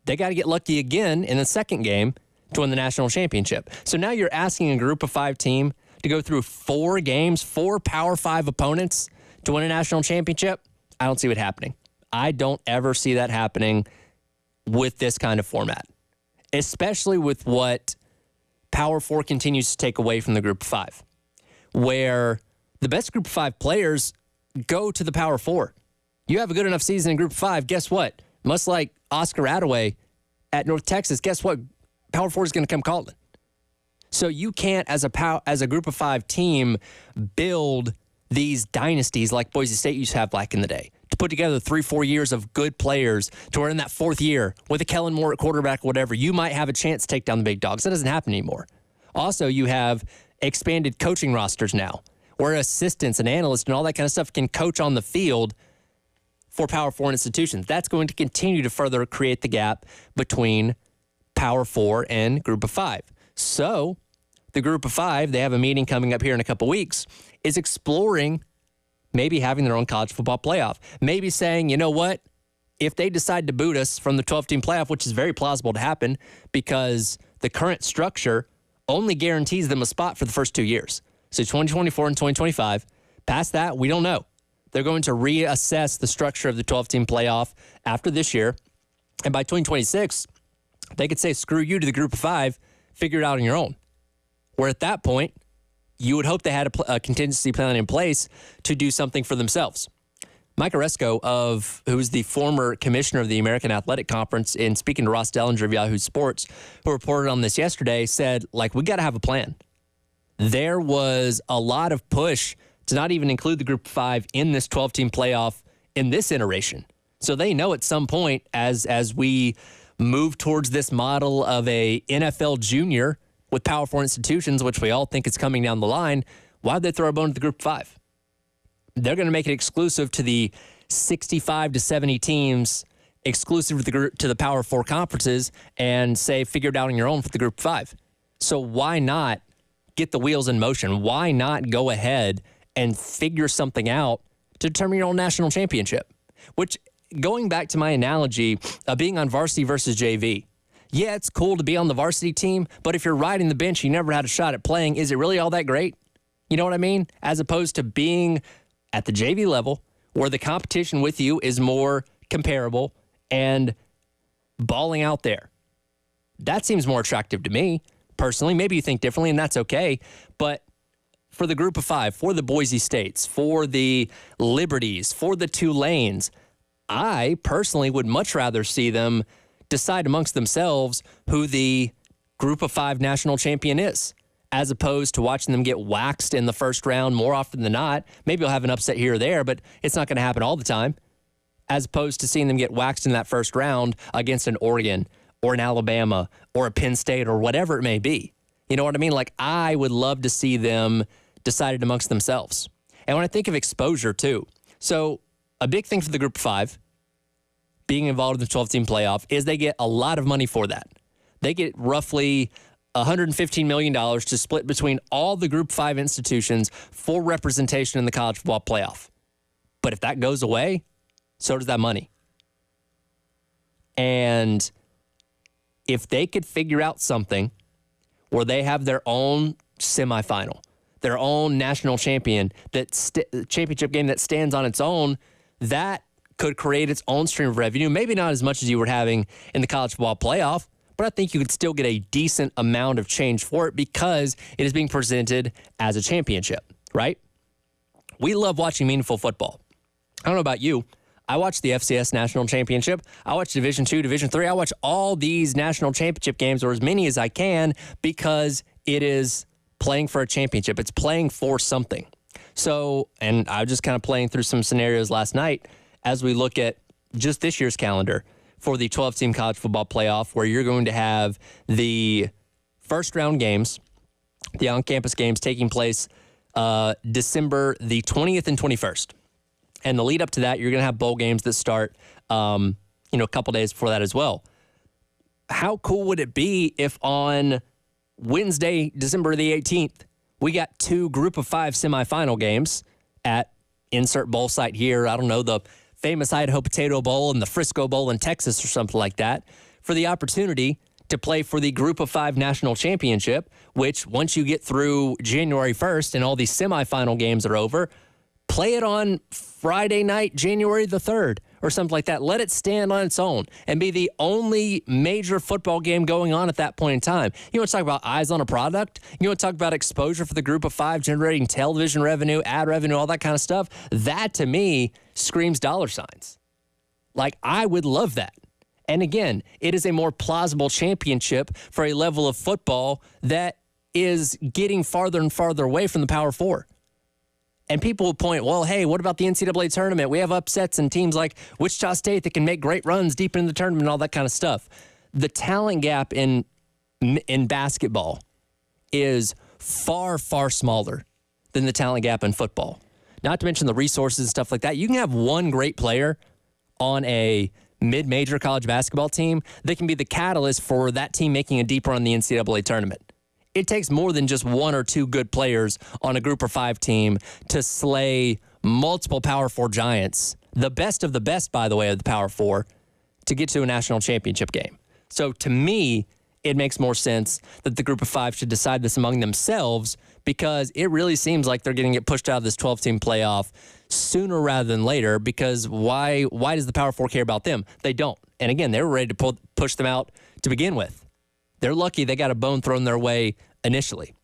They got to get lucky again in the second game to win the national championship. So now you're asking a Group of 5 team to go through 4 games, 4 Power 5 opponents to win a national championship. I don't see it happening. I don't ever see that happening with this kind of format, especially with what Power 4 continues to take away from the Group of 5, where the best Group of 5 players go to the Power 4. You have a good enough season in Group of 5, guess what? Much like Oscar Attaway at North Texas, guess what? Power 4 is going to come calling. So you can't, as a Group of 5 team, build these dynasties like Boise State used to have back in the day, to put together 3-4 years of good players to where in that 4th year with a Kellen Moore at quarterback, whatever, you might have a chance to take down the big dogs. That doesn't happen anymore. Also, you have expanded coaching rosters now, where assistants and analysts and all that kind of stuff can coach on the field for Power 4 institutions. That's going to continue to further create the gap between Power 4 and Group of 5. So the Group of 5, they have a meeting coming up here in a couple weeks, is exploring maybe having their own college football playoff. Maybe saying, you know what, if they decide to boot us from the 12-team playoff, which is very plausible to happen because the current structure only guarantees them a spot for the first 2 years. So 2024 and 2025. Past that, we don't know. They're going to reassess the structure of the 12-team playoff after this year And by 2026, they could say, screw you to the group of 5, figure it out on your own. Where at that point, you would hope they had a contingency plan in place to do something for themselves. Mike Oresco, who's the former commissioner of the American Athletic Conference, in speaking to Ross Dellinger of Yahoo Sports, who reported on this yesterday, said, we got to have a plan. There was a lot of push to not even include the group of 5 in this 12-team playoff in this iteration. So they know at some point, as we move towards this model of a NFL junior with Power 4 institutions, which we all think is coming down the line, why'd they throw a bone to the group of 5? They're going to make it exclusive to the 65 to 70 teams, exclusive to the Power 4 conferences, and say, figure it out on your own for the group of 5. So why not get the wheels in motion? Why not go ahead and figure something out to determine your own national championship? Which, going back to my analogy of being on varsity versus JV, yeah, it's cool to be on the varsity team, but if you're riding the bench, you never had a shot at playing, is it really all that great? You know what I mean? As opposed to being at the JV level, where the competition with you is more comparable and balling out there. That seems more attractive to me, personally. Maybe you think differently, and that's okay. But for the group of 5, for the Boise States, for the Liberties, for the Tulanes, I personally would much rather see them decide amongst themselves who the group of 5 national champion is, as opposed to watching them get waxed in the first round more often than not. Maybe you'll have an upset here or there, but it's not going to happen all the time, as opposed to seeing them get waxed in that first round against an Oregon or an Alabama or a Penn State or whatever it may be. You know what I mean? I would love to see them decided amongst themselves. And when I think of exposure too, so a big thing for the group of 5 being involved in the 12-team playoff is they get a lot of money for that. They get roughly $115 million to split between all the Group 5 institutions for representation in the college football playoff. But if that goes away, so does that money. And if they could figure out something where they have their own semifinal, their own national champion, championship game that stands on its own, that could create its own stream of revenue. Maybe not as much as you were having in the college football playoff, but I think you could still get a decent amount of change for it because it is being presented as a championship, right? We love watching meaningful football. I don't know about you. I watch the FCS National Championship. I watch Division II, Division III. I watch all these national championship games, or as many as I can, because it is playing for a championship. It's playing for something. So, and I was just kind of playing through some scenarios last night as we look at just this year's calendar for the 12-team college football playoff, where you're going to have the first-round games, the on-campus games taking place December the 20th and 21st. And the lead up to that, you're going to have bowl games that start, a couple days before that as well. How cool would it be if on Wednesday, December the 18th, we got 2 Group of 5 semifinal games at insert bowl site here. I don't know, the famous Idaho Potato Bowl and the Frisco Bowl in Texas or something like that, for the opportunity to play for the Group of 5 national championship, which once you get through January 1st and all these semifinal games are over, play it on Friday night, January the 3rd or something like that. Let it stand on its own and be the only major football game going on at that point in time. You want to talk about eyes on a product? You want to talk about exposure for the Group of 5, generating television revenue, ad revenue, all that kind of stuff? That, to me, screams dollar signs. I would love that. And again, it is a more plausible championship for a level of football that is getting farther and farther away from the Power 4. And people will point, well, hey, what about the NCAA tournament? We have upsets and teams like Wichita State that can make great runs deep in the tournament and all that kind of stuff. The talent gap in basketball is far, far smaller than the talent gap in football. Not to mention the resources and stuff like that. You can have one great player on a mid-major college basketball team that can be the catalyst for that team making a deep run in the NCAA tournament. It takes more than just 1 or 2 good players on a Group of 5 team to slay multiple Power 4 giants, the best of the best, by the way, of the Power 4, to get to a national championship game. So to me, it makes more sense that the Group of 5 should decide this among themselves, because it really seems like they're going to get pushed out of this 12-team playoff sooner rather than later, because why does the Power 4 care about them? They don't. And again, they were ready to push them out to begin with. They're lucky they got a bone thrown their way initially.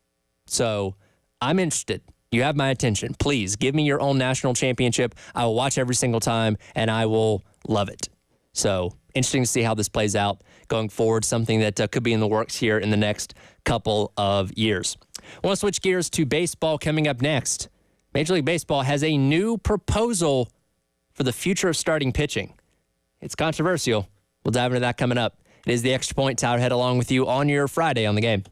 So I'm interested. You have my attention. Please give me your own national championship. I will watch every single time, and I will love it. So interesting to see how this plays out going forward, something that could be in the works here in the next couple of years. I want to switch gears to baseball coming up next. Major League Baseball has a new proposal for the future of starting pitching. It's controversial. We'll dive into that coming up. It is the Extra Point. Tyler Head along with you on your Friday on The Game.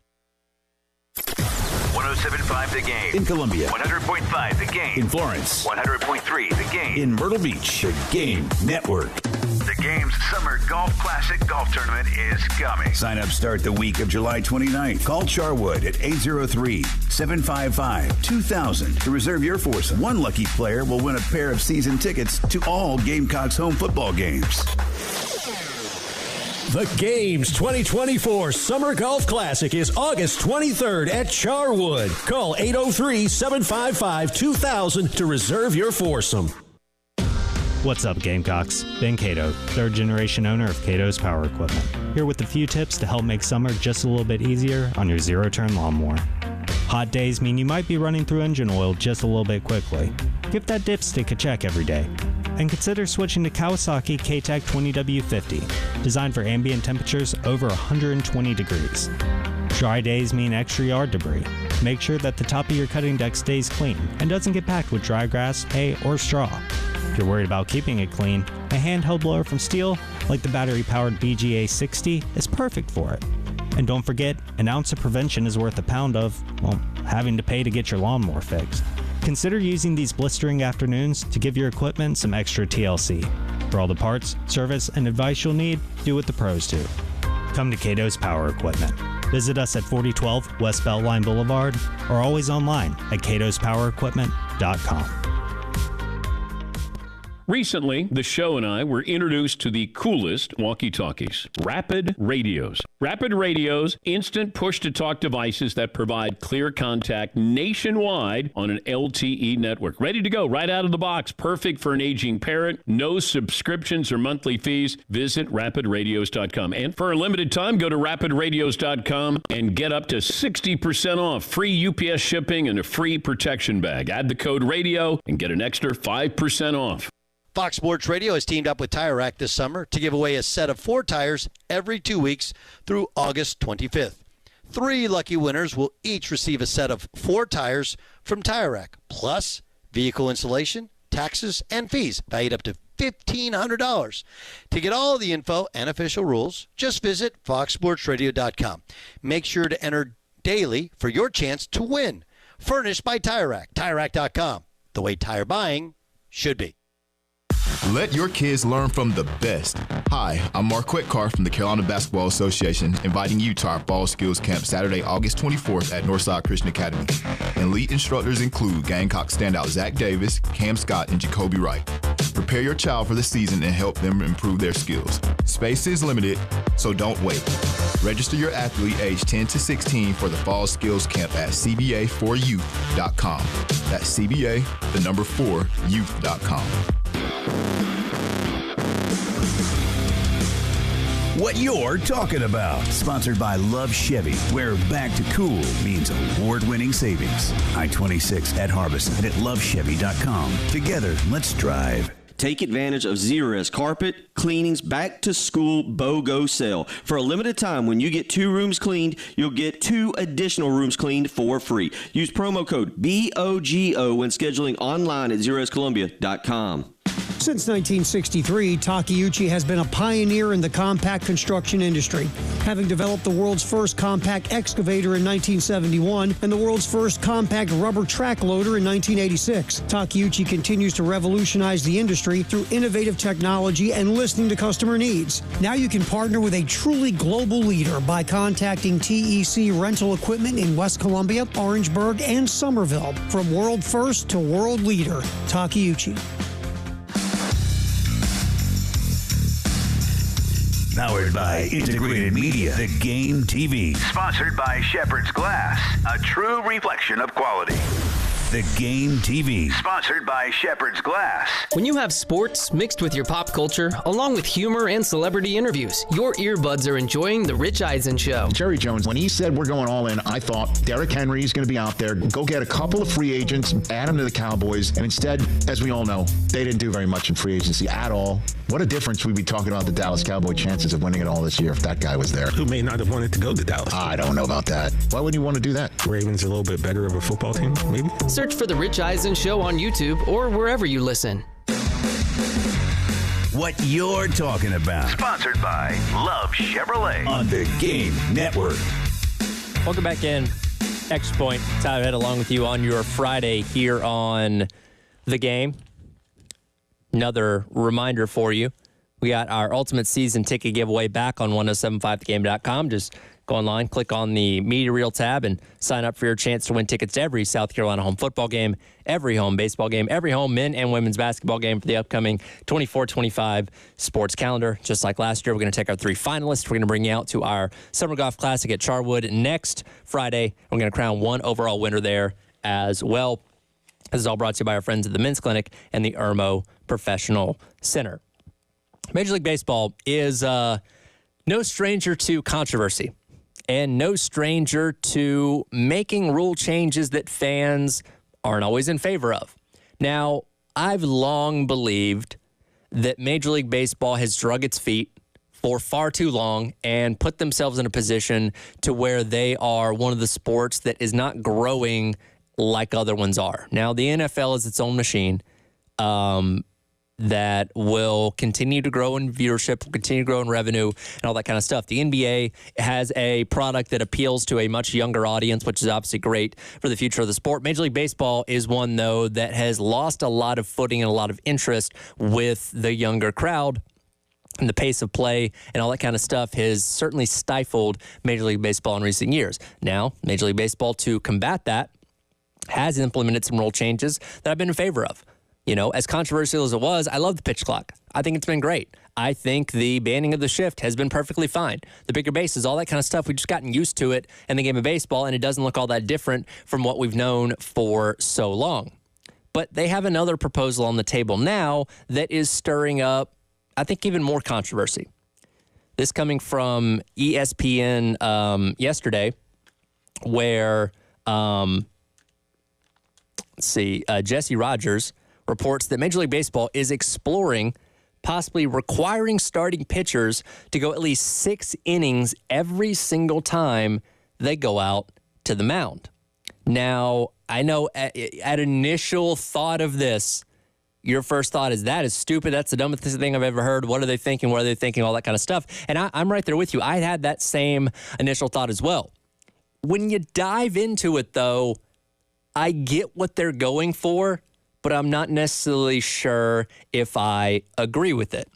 107.5 The Game. In Columbia. 100.5 The Game. In Florence. 100.3 The Game. In Myrtle Beach. The Game Network. The Game's Summer Golf Classic Golf Tournament is coming. Sign-ups start the week of July 29th. Call Charwood at 803-755-2000 to reserve your foursome. One lucky player will win a pair of season tickets to all Gamecocks home football games. The Games 2024 Summer Golf Classic is August 23rd at Charwood. Call 803-755-2000 to reserve your foursome. What's up, Gamecocks? Ben Cato, third-generation owner of Cato's Power Equipment. Here with a few tips to help make summer just a little bit easier on your zero-turn lawnmower. Hot days mean you might be running through engine oil just a little bit quickly. Give that dipstick a check every day. And consider switching to Kawasaki K-Tech 20W50, designed for ambient temperatures over 120 degrees. Dry days mean extra yard debris. Make sure that the top of your cutting deck stays clean and doesn't get packed with dry grass, hay, or straw. If you're worried about keeping it clean, a handheld blower from Steel, like the battery-powered BGA 60, is perfect for it. And don't forget, an ounce of prevention is worth a pound of, well, having to pay to get your lawnmower fixed. Consider using these blistering afternoons to give your equipment some extra TLC. For all the parts, service, and advice you'll need, do what the pros do. Come to Cato's Power Equipment. Visit us at 4012 West Beltline Boulevard or always online at catospowerequipment.com. Recently, the show and I were introduced to the coolest walkie-talkies, Rapid Radios. Rapid Radios, instant push-to-talk devices that provide clear contact nationwide on an LTE network. Ready to go right out of the box. Perfect for an aging parent. No subscriptions or monthly fees. Visit rapidradios.com. And for a limited time, go to rapidradios.com and get up to 60% off. Free UPS shipping and a free protection bag. Add the code RADIO and get an extra 5% off. Fox Sports Radio has teamed up with Tire Rack this summer to give away a set of 4 tires every 2 weeks through August 25th. 3 lucky winners will each receive a set of 4 tires from Tire Rack, plus vehicle installation, taxes, and fees valued up to $1,500. To get all the info and official rules, just visit foxsportsradio.com. Make sure to enter daily for your chance to win. Furnished by Tire Rack. TireRack.com. The way tire buying should be. Let your kids learn from the best. Hi, I'm Mark Whitcar from the Carolina Basketball Association, inviting you to our Fall Skills Camp Saturday, August 24th at Northside Christian Academy. Elite instructors include Gamecock standout Zach Davis, Cam Scott, and Jacoby Wright. Prepare your child for the season and help them improve their skills. Space is limited, so don't wait. Register your athlete age 10 to 16 for the Fall Skills Camp at cba4youth.com. That's CBA, the number 4, youth.com. What you're talking about. Sponsored by Love Chevy, where back to cool means award-winning savings. I-26 at Harbison and at lovechevy.com. Together, let's drive. Take advantage of Zerorez Carpet Cleaning's Back to School BOGO sale. For a limited time, when you get 2 rooms cleaned, you'll get 2 additional rooms cleaned for free. Use promo code BOGO when scheduling online at ZerorezColumbia.com. Since 1963, Takeuchi has been a pioneer in the compact construction industry, having developed the world's first compact excavator in 1971 and the world's first compact rubber track loader in 1986. Takeuchi continues to revolutionize the industry through innovative technology and listening to customer needs. Now you can partner with a truly global leader by contacting TEC Rental Equipment in West Columbia, Orangeburg, and Somerville. From world first to world leader, Takeuchi. Powered by Integrated Media, The Game TV. Sponsored by Shepherd's Glass, a true reflection of quality. The Game TV. Sponsored by Shepherd's Glass. When you have sports mixed with your pop culture, along with humor and celebrity interviews, your earbuds are enjoying The Rich Eisen Show. Jerry Jones, when he said we're going all in, I thought Derrick Henry is going to be out there. Go get a couple of free agents, add them to the Cowboys. And instead, as we all know, they didn't do very much in free agency at all. What a difference we'd be talking about the Dallas Cowboy chances of winning it all this year if that guy was there. Who may not have wanted to go to Dallas. I don't know about that. Why would you want to do that? Ravens are a little bit better of a football team, maybe? Search for The Rich Eisen Show on YouTube or wherever you listen. What you're talking about. Sponsored by Love Chevrolet. On the Game Network. Welcome back in. Extra Point. Tyler Head along with you on your Friday here on The Game. Another reminder for you. We got our Ultimate Season Ticket giveaway back on 1075thegame.com. Just go online, click on the Media Reel tab, and sign up for your chance to win tickets to every South Carolina home football game, every home baseball game, every home men and women's basketball game for the upcoming 24-25 sports calendar. Just like last year, we're going to take our 3 finalists. We're going to bring you out to our Summer Golf Classic at Charwood next Friday. We're going to crown one overall winner there as well. This is all brought to you by our friends at the Men's Clinic and the Irmo Professional Center. Major League Baseball is no stranger to controversy and no stranger to making rule changes that fans aren't always in favor of. Now, I've long believed that Major League Baseball has drug its feet for far too long and put themselves in a position to where they are one of the sports that is not growing like other ones are. Now, the NFL is its own machine. That will continue to grow in viewership, will continue to grow in revenue, and all that kind of stuff. The NBA has a product that appeals to a much younger audience, which is obviously great for the future of the sport. Major League Baseball is one, though, that has lost a lot of footing and a lot of interest with the younger crowd. And the pace of play and all that kind of stuff has certainly stifled Major League Baseball in recent years. Now, Major League Baseball, to combat that, has implemented some rule changes that I've been in favor of. You know, as controversial as it was, I love the pitch clock. I think it's been great. I think the banning of the shift has been perfectly fine. The bigger bases, all that kind of stuff, we've just gotten used to it in the game of baseball, and it doesn't look all that different from what we've known for so long. But they have another proposal on the table now that is stirring up, I think, even more controversy. This coming from ESPN yesterday, where, Jesse Rogers reports that Major League Baseball is exploring possibly requiring starting pitchers to go at least 6 innings every single time they go out to the mound. Now, I know at initial thought of this, your first thought is, that is stupid. That's the dumbest thing I've ever heard. What are they thinking? What are they thinking? All that kind of stuff. And I'm right there with you. I had that same initial thought as well. When you dive into it, though, I get what they're going for, but I'm not necessarily sure if I agree with it.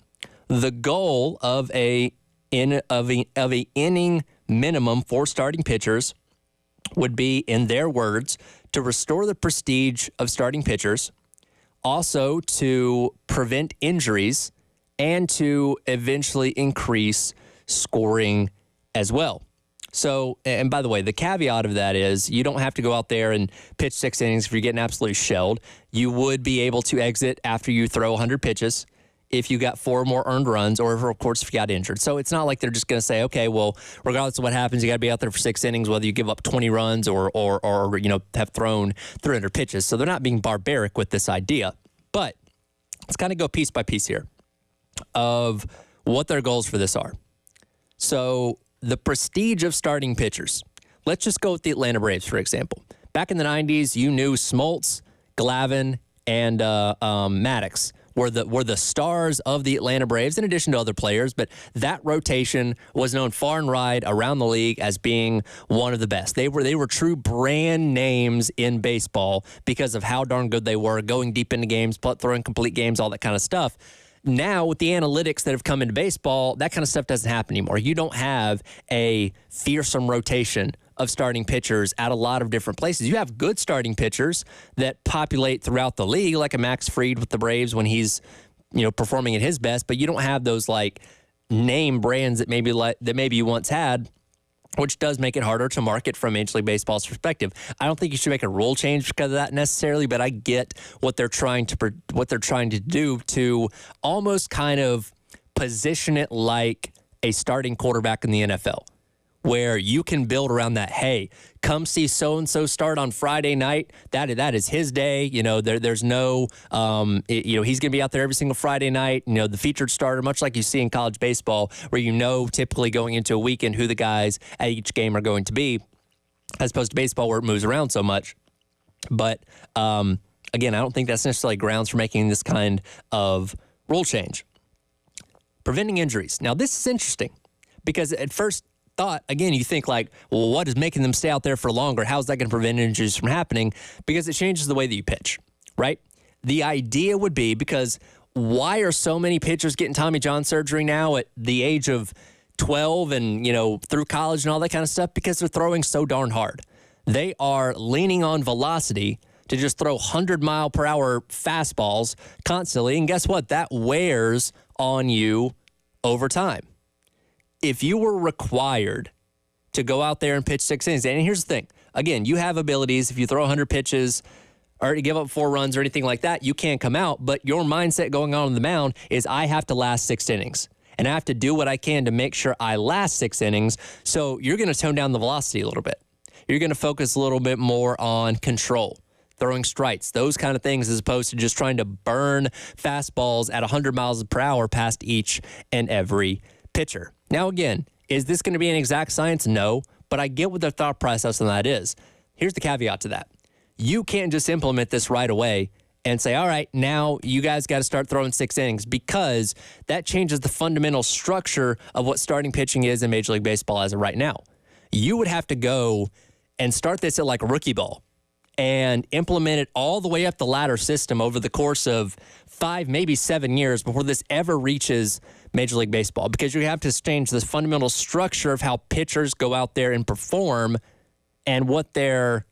The goal of a inning minimum for starting pitchers would be, in their words, to restore the prestige of starting pitchers, also to prevent injuries, and to eventually increase scoring as well. So, and by the way, the caveat of that is you don't have to go out there and pitch 6 innings if you're getting absolutely shelled. You would be able to exit after you throw 100 pitches if you got 4 more earned runs, or of course if you got injured. So it's not like they're just going to say, okay, well, regardless of what happens, you got to be out there for 6 innings, whether you give up 20 runs or have thrown 300 pitches. So they're not being barbaric with this idea. But let's kind of go piece by piece here of what their goals for this are. So the prestige of starting pitchers. Let's just go with the Atlanta Braves, for example. Back in the 90s, you knew Smoltz, Glavine, and Maddox were the stars of the Atlanta Braves, in addition to other players. But that rotation was known far and wide around the league as being one of the best. They were true brand names in baseball because of how darn good they were, going deep into games, throwing complete games, all that kind of stuff. Now, with the analytics that have come into baseball, that kind of stuff doesn't happen anymore. You don't have a fearsome rotation of starting pitchers at a lot of different places. You have good starting pitchers that populate throughout the league, like a Max Fried with the Braves when he's, performing at his best, but you don't have those like name brands that maybe you once had which does make it harder to market from Major League Baseball's perspective. I don't think you should make a rule change because of that necessarily, but I get what they're trying to do to almost kind of position it like a starting quarterback in the NFL, where you can build around that. Hey, come see so-and-so start on Friday night. That is his day. There's no, he's going to be out there every single Friday night. The featured starter, much like you see in college baseball, where typically going into a weekend who the guys at each game are going to be, as opposed to baseball where it moves around so much. But again, I don't think that's necessarily grounds for making this kind of rule change. Preventing injuries. Now, this is interesting because at first thought, again, you think like, well, what is making them stay out there for longer? How's that going to prevent injuries from happening? Because it changes the way that you pitch, right? The idea would be, because why are so many pitchers getting Tommy John surgery now at the age of 12 and, through college and all that kind of stuff? Because they're throwing so darn hard. They are leaning on velocity to just throw 100-mile-per-hour fastballs constantly. And guess what? That wears on you over time. If you were required to go out there and pitch 6 innings, and here's the thing. Again, you have abilities. If you throw 100 pitches or to give up 4 runs or anything like that, you can't come out. But your mindset going on the mound is, I have to last 6 innings. And I have to do what I can to make sure I last 6 innings. So you're going to tone down the velocity a little bit. You're going to focus a little bit more on control, throwing strikes, those kind of things, as opposed to just trying to burn fastballs at 100 miles per hour past each and every pitcher. Now, again, is this going to be an exact science? No, but I get what their thought process on that is. Here's the caveat to that. You can't just implement this right away and say, all right, now you guys got to start throwing 6 innings, because that changes the fundamental structure of what starting pitching is in Major League Baseball as of right now. You would have to go and start this at like a rookie ball and implement it all the way up the ladder system over the course of 5, maybe 7 years before this ever reaches Major League Baseball, because you have to change the fundamental structure of how pitchers go out there and perform and what their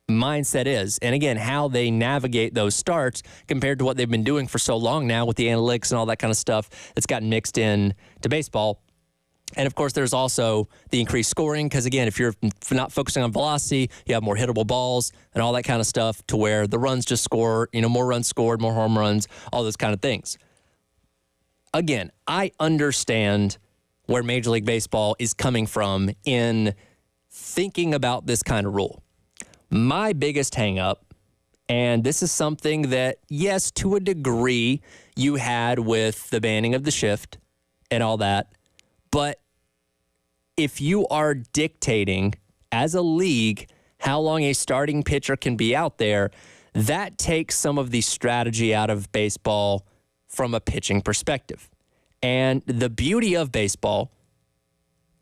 mindset is. And again, how they navigate those starts compared to what they've been doing for so long now with the analytics and all that kind of stuff that's gotten mixed in to baseball. And, of course, there's also the increased scoring because, again, if you're not focusing on velocity, you have more hittable balls and all that kind of stuff, to where the runs just score, more runs scored, more home runs, all those kind of things. Again, I understand where Major League Baseball is coming from in thinking about this kind of rule. My biggest hang-up, and this is something that, yes, to a degree, you had with the banning of the shift and all that, but if you are dictating as a league how long a starting pitcher can be out there, that takes some of the strategy out of baseball from a pitching perspective. And the beauty of baseball,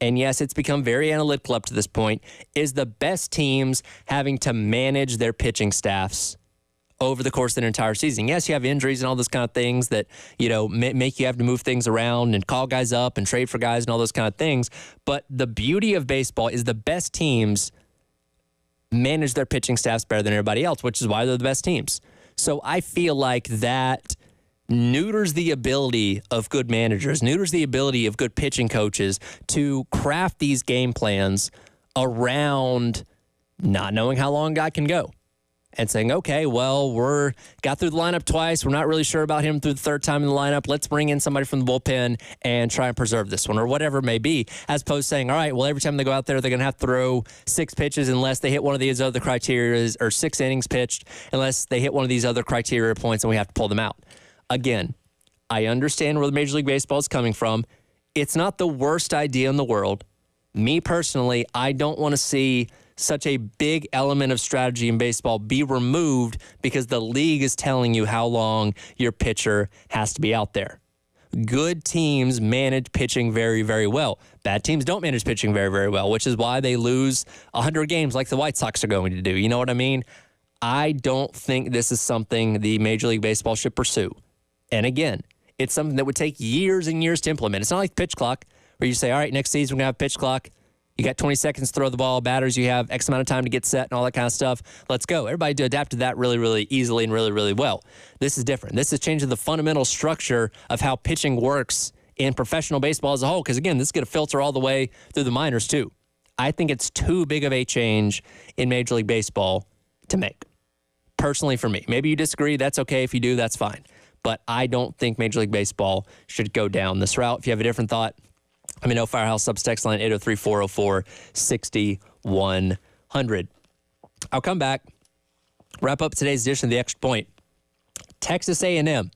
and yes, it's become very analytical up to this point, is the best teams having to manage their pitching staffs over the course of an entire season. Yes, you have injuries and all those kind of things that, make you have to move things around and call guys up and trade for guys and all those kind of things. But the beauty of baseball is the best teams manage their pitching staffs better than everybody else, which is why they're the best teams. So I feel like that neuters the ability of good managers, neuters the ability of good pitching coaches to craft these game plans around not knowing how long a guy can go. And saying, okay, well, we're got through the lineup twice. We're not really sure about him through the third time in the lineup. Let's bring in somebody from the bullpen and try and preserve this one, or whatever it may be, as opposed to saying, all right, well, every time they go out there, they're going to have to throw 6 pitches unless they hit one of these other criteria, or 6 innings pitched unless they hit one of these other criteria points, and we have to pull them out. Again, I understand where the Major League Baseball is coming from. It's not the worst idea in the world. Me personally, I don't want to see such a big element of strategy in baseball be removed because the league is telling you how long your pitcher has to be out there. Good teams manage pitching very, very well. Bad teams don't manage pitching very, very well, which is why they lose 100 games like the White Sox are going to do. You know what I mean? I don't think this is something the Major League Baseball should pursue. And again, it's something that would take years and years to implement. It's not like pitch clock where you say, all right, next season we're going to have pitch clock. You got 20 seconds to throw the ball. Batters, you have X amount of time to get set and all that kind of stuff. Let's go. Everybody adapted that really, really easily and really, really well. This is different. This is changing the fundamental structure of how pitching works in professional baseball as a whole. Because, again, this is going to filter all the way through the minors, too. I think it's too big of a change in Major League Baseball to make. Personally, for me. Maybe you disagree. That's okay. If you do, that's fine. But I don't think Major League Baseball should go down this route. If you have a different thought, let me know. Firehouse Subtext line 803-404-6100. I'll come back, wrap up today's edition of The Extra Point. Texas A&M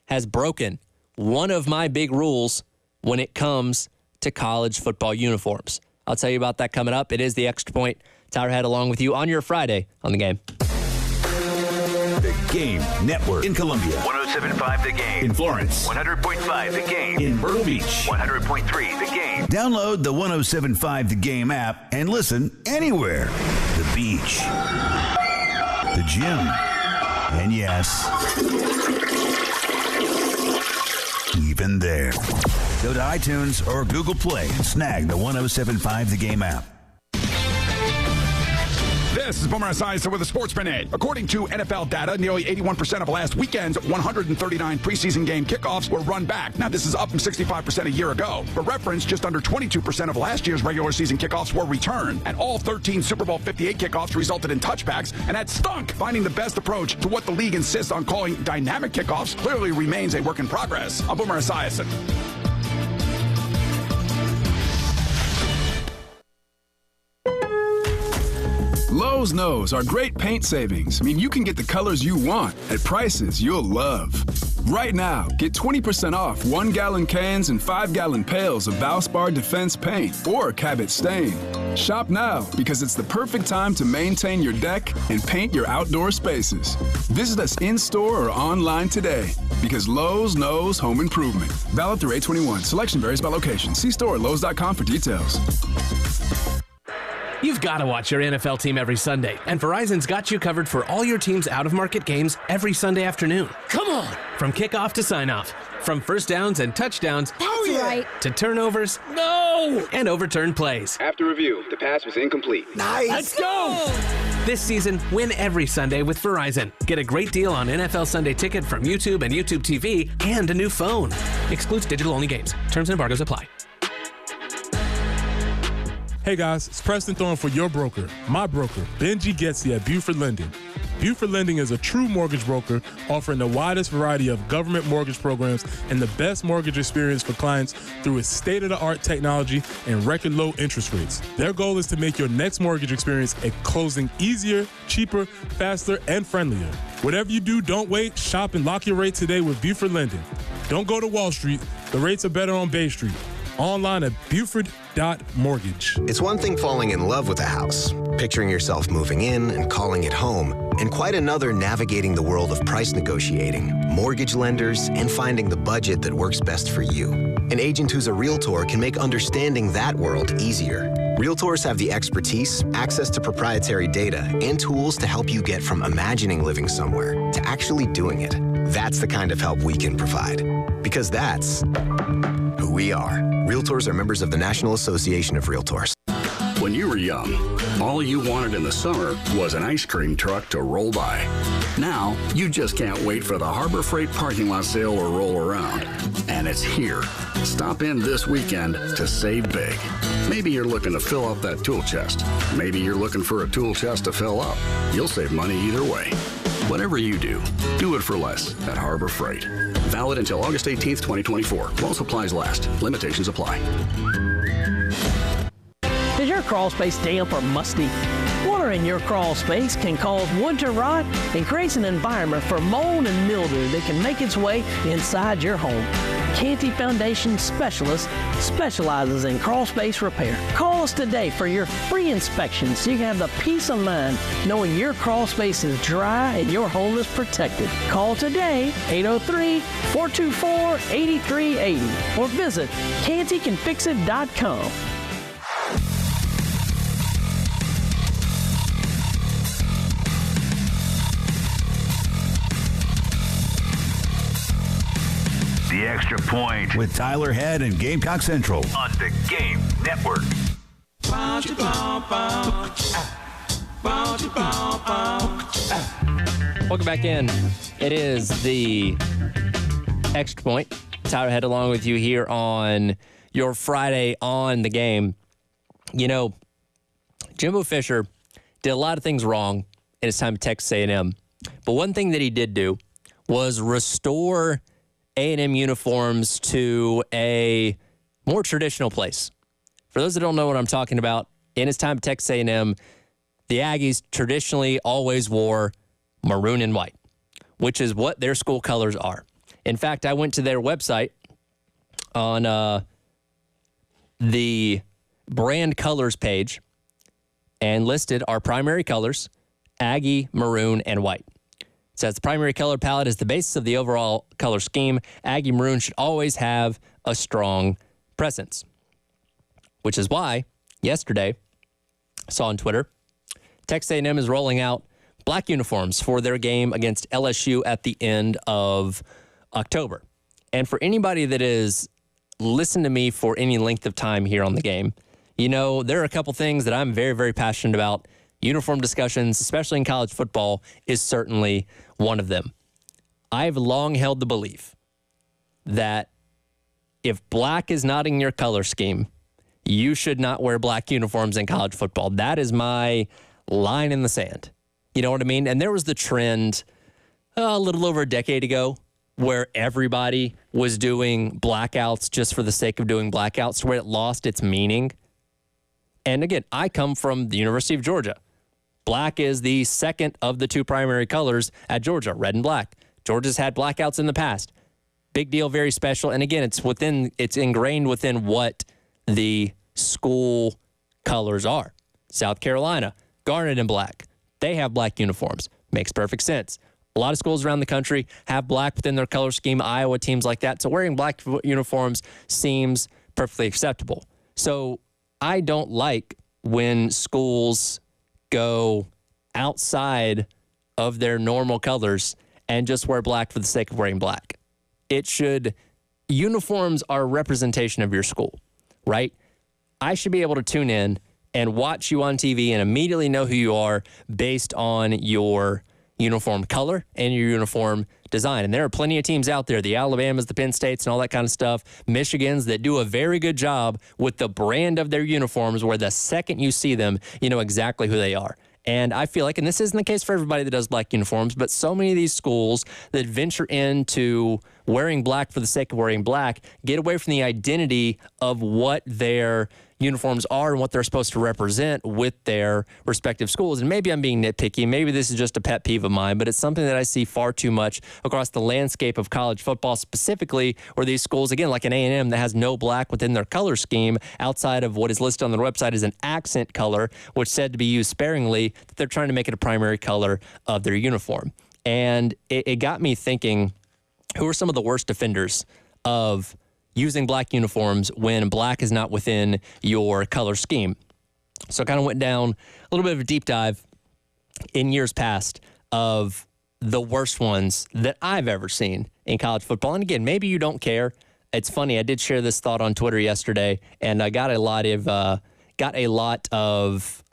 has broken one of my big rules when it comes to college football uniforms. I'll tell you about that coming up. It is The Extra Point. Tyler Head along with you on your Friday on The Game. The Game Network in Columbia. 107.5 The Game. In Florence. 100.5 The Game. In Myrtle Beach. 100.3 The Game. Download the 107.5 The Game app and listen anywhere. The beach. The gym. And yes, even there. Go to iTunes or Google Play and snag the 107.5 The Game app. This is Boomer Esiason with a Sports Minute. According to NFL data, nearly 81% of last weekend's 139 preseason game kickoffs were run back. Now, this is up from 65% a year ago. For reference, just under 22% of last year's regular season kickoffs were returned, and all 13 Super Bowl 58 kickoffs resulted in touchbacks, and that stunk. Finding the best approach to what the league insists on calling dynamic kickoffs clearly remains a work in progress. I'm Boomer Esiason. Lowe's knows our great paint savings mean you can get the colors you want at prices you'll love. Right now, get 20% off 1-gallon cans and 5-gallon pails of Valspar Defense paint or Cabot Stain. Shop now because it's the perfect time to maintain your deck and paint your outdoor spaces. Visit us in-store or online today because Lowe's knows home improvement. Valid through 8/21. Selection varies by location. See store at Lowe's.com for details. You've got to watch your NFL team every Sunday, and Verizon's got you covered for all your team's out-of-market games every Sunday afternoon. Come on! From kickoff to sign-off, from first downs and touchdowns to turnovers and overturned plays. After review, the pass was incomplete. Nice! Let's go! This season, win every Sunday with Verizon. Get a great deal on NFL Sunday Ticket from YouTube and YouTube TV and a new phone. Excludes digital-only games. Terms and embargoes apply. Hey guys, it's Preston Thorne for your broker, my broker, Benji Getzi at Buford Lending. Buford Lending is a true mortgage broker offering the widest variety of government mortgage programs and the best mortgage experience for clients through its state-of-the-art technology and record low interest rates. Their goal is to make your next mortgage experience at closing easier, cheaper, faster, and friendlier. Whatever you do, don't wait. Shop and lock your rate today with Buford Lending. Don't go to Wall Street. The rates are better on Bay Street. Online at Buford.mortgage. It's one thing falling in love with a house, picturing yourself moving in and calling it home, and quite another navigating the world of price negotiating, mortgage lenders, and finding the budget that works best for you. An agent who's a Realtor can make understanding that world easier. Realtors have the expertise, access to proprietary data, and tools to help you get from imagining living somewhere to actually doing it. That's the kind of help we can provide. Because that's who we are. Realtors are members of the National Association of Realtors. When you were young, all you wanted in the summer was an ice cream truck to roll by. Now, you just can't wait for the Harbor Freight parking lot sale to roll around. And it's here. Stop in this weekend to save big. Maybe you're looking to fill up that tool chest. Maybe you're looking for a tool chest to fill up. You'll save money either way. Whatever you do it for less at Harbor Freight. Valid until August 18th, 2024. While supplies last. Limitations apply. Is your crawl space damp or musty? Water in your crawl space can cause wood to rot and creates an environment for mold and mildew that can make its way inside your home. Canty Foundation Specialist specializes in crawl space repair. Call us today for your free inspection so you can have the peace of mind knowing your crawl space is dry and your home is protected. Call today, 803-424-8380, or visit cantycanfixit.com. The Extra Point with Tyler Head and Gamecock Central on the Game Network. Welcome back in. It is the Extra Point. Tyler Head along with you here on your Friday on the Game. Jimbo Fisher did a lot of things wrong in his time at Texas A&M. But one thing that he did do was restore A&M uniforms to a more traditional place. For those that don't know what I'm talking about, in his time at Texas A&M, the Aggies traditionally always wore maroon and white, which is what their school colors are. In fact, I went to their website on the brand colors page and listed our primary colors, Aggie, maroon, and white. It says the primary color palette is the basis of the overall color scheme. Aggie maroon should always have a strong presence, which is why yesterday I saw on Twitter, Texas A&M is rolling out black uniforms for their game against LSU at the end of October. And for anybody that has listened to me for any length of time here on the game, there are a couple things that I'm very, very passionate about. Uniform discussions, especially in college football, is certainly one of them. I've long held the belief that if black is not in your color scheme, you should not wear black uniforms in college football. That is my line in the sand. You know what I mean? And there was the trend a little over a decade ago where everybody was doing blackouts just for the sake of doing blackouts, where it lost its meaning. And again, I come from the University of Georgia. Black is the second of the two primary colors at Georgia, red and black. Georgia's had blackouts in the past. Big deal, very special. And again, it's ingrained within what the school colors are. South Carolina, garnet and black. They have black uniforms. Makes perfect sense. A lot of schools around the country have black within their color scheme, Iowa, teams like that. So wearing black uniforms seems perfectly acceptable. So I don't like when schools go outside of their normal colors and just wear black for the sake of wearing black. Uniforms are a representation of your school, right? I should be able to tune in and watch you on TV and immediately know who you are based on your uniform color and your uniform design. And there are plenty of teams out there, the Alabamas, the Penn States, and all that kind of stuff, Michigans, that do a very good job with the brand of their uniforms, where the second you see them, you know exactly who they are. And I feel like, and this isn't the case for everybody that does black uniforms, but so many of these schools that venture into wearing black for the sake of wearing black get away from the identity of what their uniforms are and what they're supposed to represent with their respective schools. And maybe I'm being nitpicky. Maybe this is just a pet peeve of mine, but it's something that I see far too much across the landscape of college football, specifically where these schools, again, like an A&M that has no black within their color scheme outside of what is listed on their website as an accent color, which said to be used sparingly, that they're trying to make it a primary color of their uniform. And it got me thinking, who are some of the worst offenders of using black uniforms when black is not within your color scheme? So I kind of went down a little bit of a deep dive in years past of the worst ones that I've ever seen in college football. And again, maybe you don't care. It's funny. I did share this thought on Twitter yesterday, and I got a lot of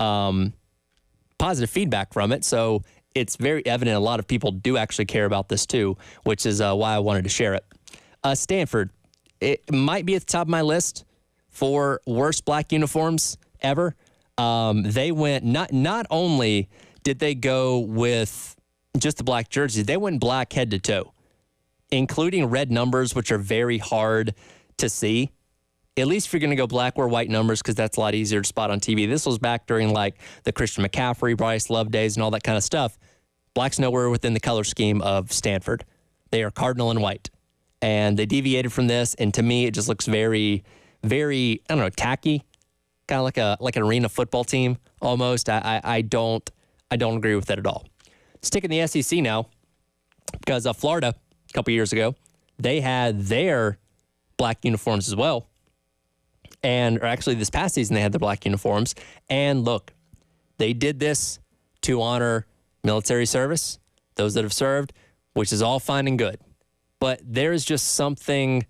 positive feedback from it. So it's very evident a lot of people do actually care about this too, which is why I wanted to share it. Stanford. It might be at the top of my list for worst black uniforms ever. They went, not only did they go with just the black jerseys, they went black head to toe, including red numbers, which are very hard to see. At least if you're going to go black, wear white numbers, because that's a lot easier to spot on TV. This was back during like the Christian McCaffrey, Bryce Love days and all that kind of stuff. Black's nowhere within the color scheme of Stanford. They are cardinal and white. And they deviated from this, and to me, it just looks very, very, I don't know, tacky, kind of like an arena football team almost. I don't agree with that at all. Sticking the SEC now, because Florida a couple years ago, they had their black uniforms as well, or actually this past season they had their black uniforms. And look, they did this to honor military service, those that have served, which is all fine and good. But there's just something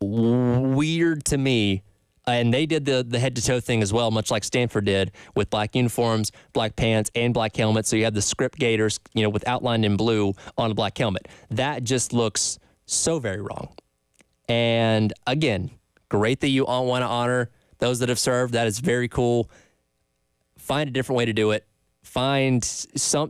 weird to me. And they did the head-to-toe thing as well, much like Stanford did, with black uniforms, black pants, and black helmets. So you have the script gators, with outlined in blue on a black helmet. That just looks so very wrong. And again, great that you all want to honor those that have served. That is very cool. Find a different way to do it. Find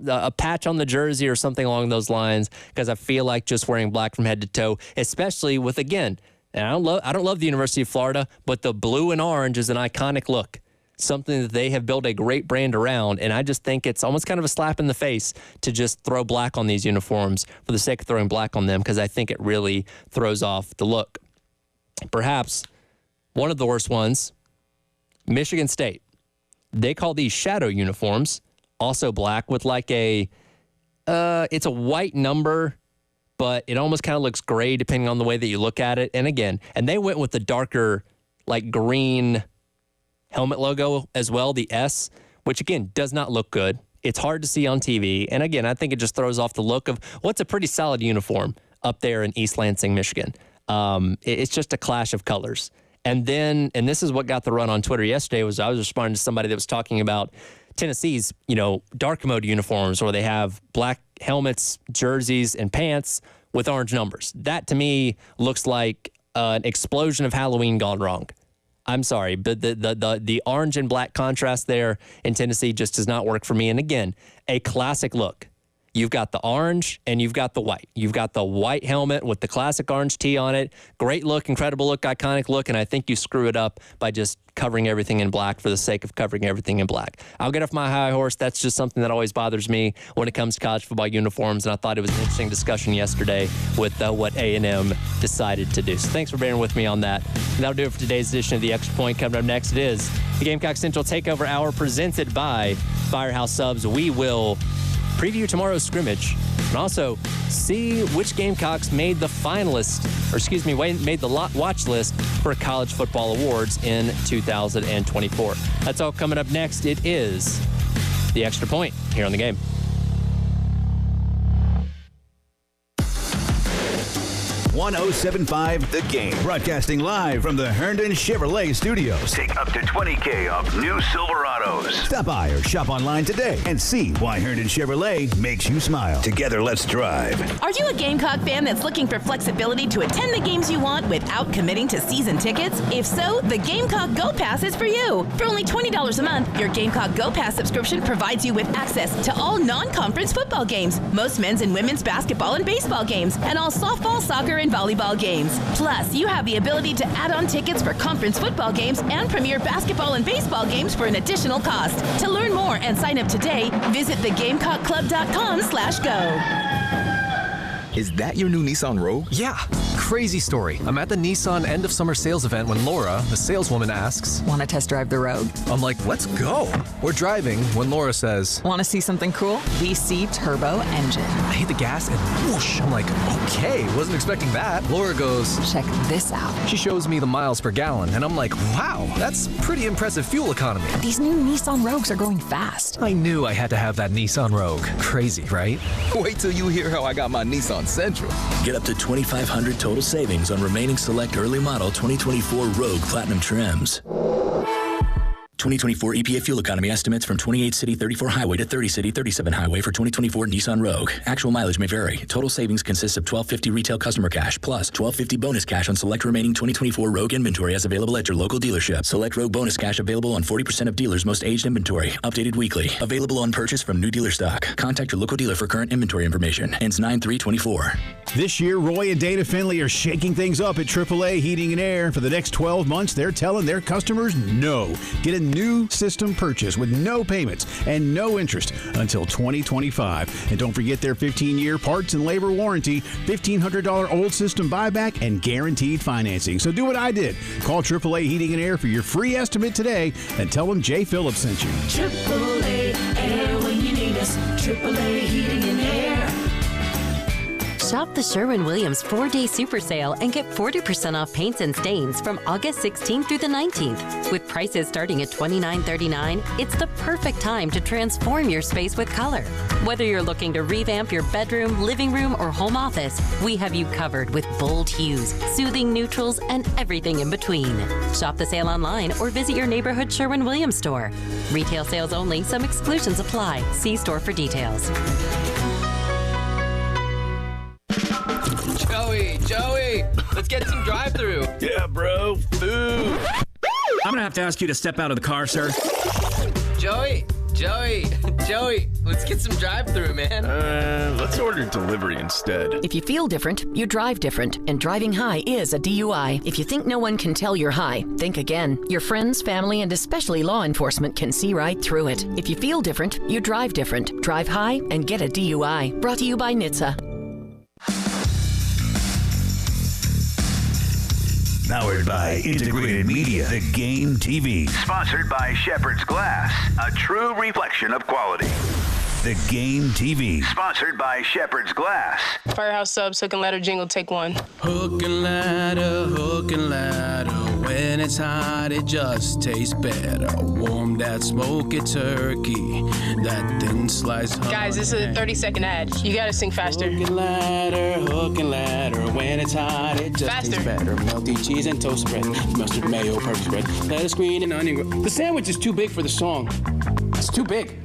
a patch on the jersey or something along those lines, because I feel like just wearing black from head to toe, especially with, again, and I don't love the University of Florida, but the blue and orange is an iconic look, something that they have built a great brand around, and I just think it's almost kind of a slap in the face to just throw black on these uniforms for the sake of throwing black on them, because I think it really throws off the look. Perhaps one of the worst ones, Michigan State. They call these shadow uniforms, also black with like it's a white number, but it almost kind of looks gray depending on the way that you look at it. And again, they went with the darker, like green helmet logo as well, the S, which again does not look good. It's hard to see on TV. And again, I think it just throws off the look of what's a pretty solid uniform up there in East Lansing, Michigan. It's just a clash of colors. And this is what got the run on Twitter yesterday, was I was responding to somebody that was talking about Tennessee's, dark mode uniforms, where they have black helmets, jerseys, and pants with orange numbers. That to me looks like an explosion of Halloween gone wrong. I'm sorry, but the orange and black contrast there in Tennessee just does not work for me. And again, a classic look. You've got the orange and you've got the white. You've got the white helmet with the classic orange tee on it. Great look, incredible look, iconic look, and I think you screw it up by just covering everything in black for the sake of covering everything in black. I'll get off my high horse. That's just something that always bothers me when it comes to college football uniforms, and I thought it was an interesting discussion yesterday with what A&M decided to do. So thanks for bearing with me on that. And that'll do it for today's edition of The Extra Point. Coming up next, it is the Gamecock Central Takeover Hour presented by Firehouse Subs. We will preview tomorrow's scrimmage and also see which Gamecocks made the made the watch list for college football awards in 2024. That's all coming up next. It is The Extra Point here on The Game. .1075 The Game. Broadcasting live from the Herndon Chevrolet Studios. Take up to $20K off new Silverados. Stop by or shop online today and see why Herndon Chevrolet makes you smile. Together, let's drive. Are you a Gamecock fan that's looking for flexibility to attend the games you want without committing to season tickets? If so, the Gamecock Go Pass is for you. For only $20 a month, your Gamecock Go Pass subscription provides you with access to all non-conference football games, most men's and women's basketball and baseball games, and all softball, soccer, and volleyball games. Plus, you have the ability to add on tickets for conference football games and premier basketball and baseball games for an additional cost. To learn more and sign up today, visit thegamecockclub.com/go. Is that your new Nissan Rogue? Yeah. Crazy story. I'm at the Nissan end of summer sales event when Laura, the saleswoman, asks, "Want to test drive the Rogue?" I'm like, "Let's go." We're driving when Laura says, "Want to see something cool? VC turbo engine." I hit the gas and whoosh. I'm like, okay, wasn't expecting that. Laura goes, "Check this out." She shows me the miles per gallon and I'm like, wow, that's pretty impressive fuel economy. These new Nissan Rogues are going fast. I knew I had to have that Nissan Rogue. Crazy, right? Wait till you hear how I got my Nissan Sentra. Get up to $2,500 total savings on remaining select early model 2024 Rogue Platinum trims. 2024 EPA fuel economy estimates from 28 city 34 highway to 30 city 37 highway for 2024 Nissan Rogue. Actual mileage may vary. Total savings consists of $1,250 retail customer cash plus $1,250 bonus cash on select remaining 2024 Rogue inventory as available at your local dealership. Select Rogue bonus cash available on 40% of dealers' most aged inventory. Updated weekly. Available on purchase from new dealer stock. Contact your local dealer for current inventory information. Ends 9/3/24. This year, Roy and Dana Finley are shaking things up at AAA Heating and Air. For the next 12 months, they're telling their customers no. Get a new system purchase with no payments and no interest until 2025. And don't forget their 15-year parts and labor warranty, $1,500 old system buyback, and guaranteed financing. So do what I did. Call AAA Heating and Air for your free estimate today and tell them Jay Phillips sent you. AAA Air when you need us. AAA Heating and Air. Shop the Sherwin-Williams 4-day super sale and get 40% off paints and stains from August 16th through the 19th. With prices starting at $29.39, it's the perfect time to transform your space with color. Whether you're looking to revamp your bedroom, living room, or home office, we have you covered with bold hues, soothing neutrals, and everything in between. Shop the sale online or visit your neighborhood Sherwin-Williams store. Retail sales only. Some exclusions apply. See store for details. Joey, let's get some drive-thru. Yeah, bro. Food. I'm gonna have to ask you to step out of the car, sir. Joey, let's get some drive-through, man. Let's order delivery instead. If you feel different, you drive different, and driving high is a DUI. If you think no one can tell you're high, think again. Your friends, family, and especially law enforcement can see right through it. If you feel different, you drive different. Drive high and get a DUI. Brought to you by NHTSA. Powered by Integrated Media, The Game TV. Sponsored by Shepherd's Glass, a true reflection of quality. The Game TV. Sponsored by Shepherd's Glass. Firehouse Subs, Hook and Ladder jingle, take one. Hook and ladder, when it's hot, it just tastes better. Warm that smoky turkey, that thin sliced honey. Guys, this is a 30-second ad. You gotta sing faster. Hook and ladder, when it's hot, it just tastes better. Melty cheese and toast spread, mustard, mayo, perfect spread, lettuce, green, and onion. The sandwich is too big for the song. It's too big.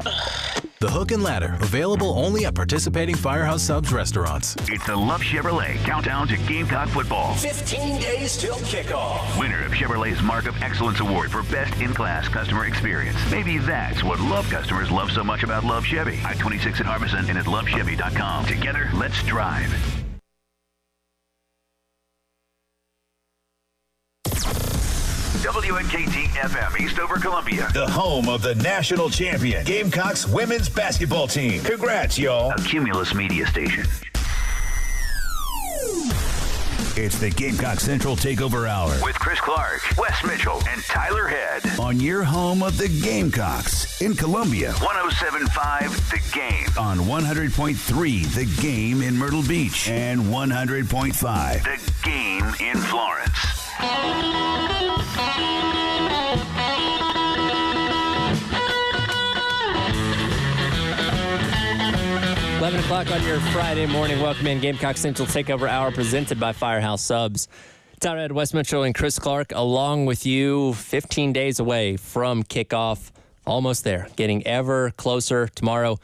The Hook and Ladder, available only at participating Firehouse Subs restaurants. It's the Love Chevrolet Countdown to Gamecock Football. 15 days till kickoff. Winner of Chevrolet's Mark of Excellence Award for Best in-Class Customer Experience. Maybe that's what Love customers love so much about Love Chevy. I-26 at Harbison and at lovechevy.com. Together, let's drive. WNKT FM, Eastover, Columbia. The home of the national champion, Gamecocks women's basketball team. Congrats, y'all. A Cumulus media station. It's the Gamecock Central Takeover Hour. With Chris Clark, Wes Mitchell, and Tyler Head. On your home of the Gamecocks in Columbia. 107.5 The Game. On 100.3 The Game in Myrtle Beach. And 100.5 The Game in Florence. 11 o'clock on your Friday morning. Welcome in Gamecock Central Takeover Hour presented by Firehouse Subs. Tyler Ed, Wes Mitchell, and Chris Clark along with you, 15 days away from kickoff. Almost there, getting ever closer tomorrow.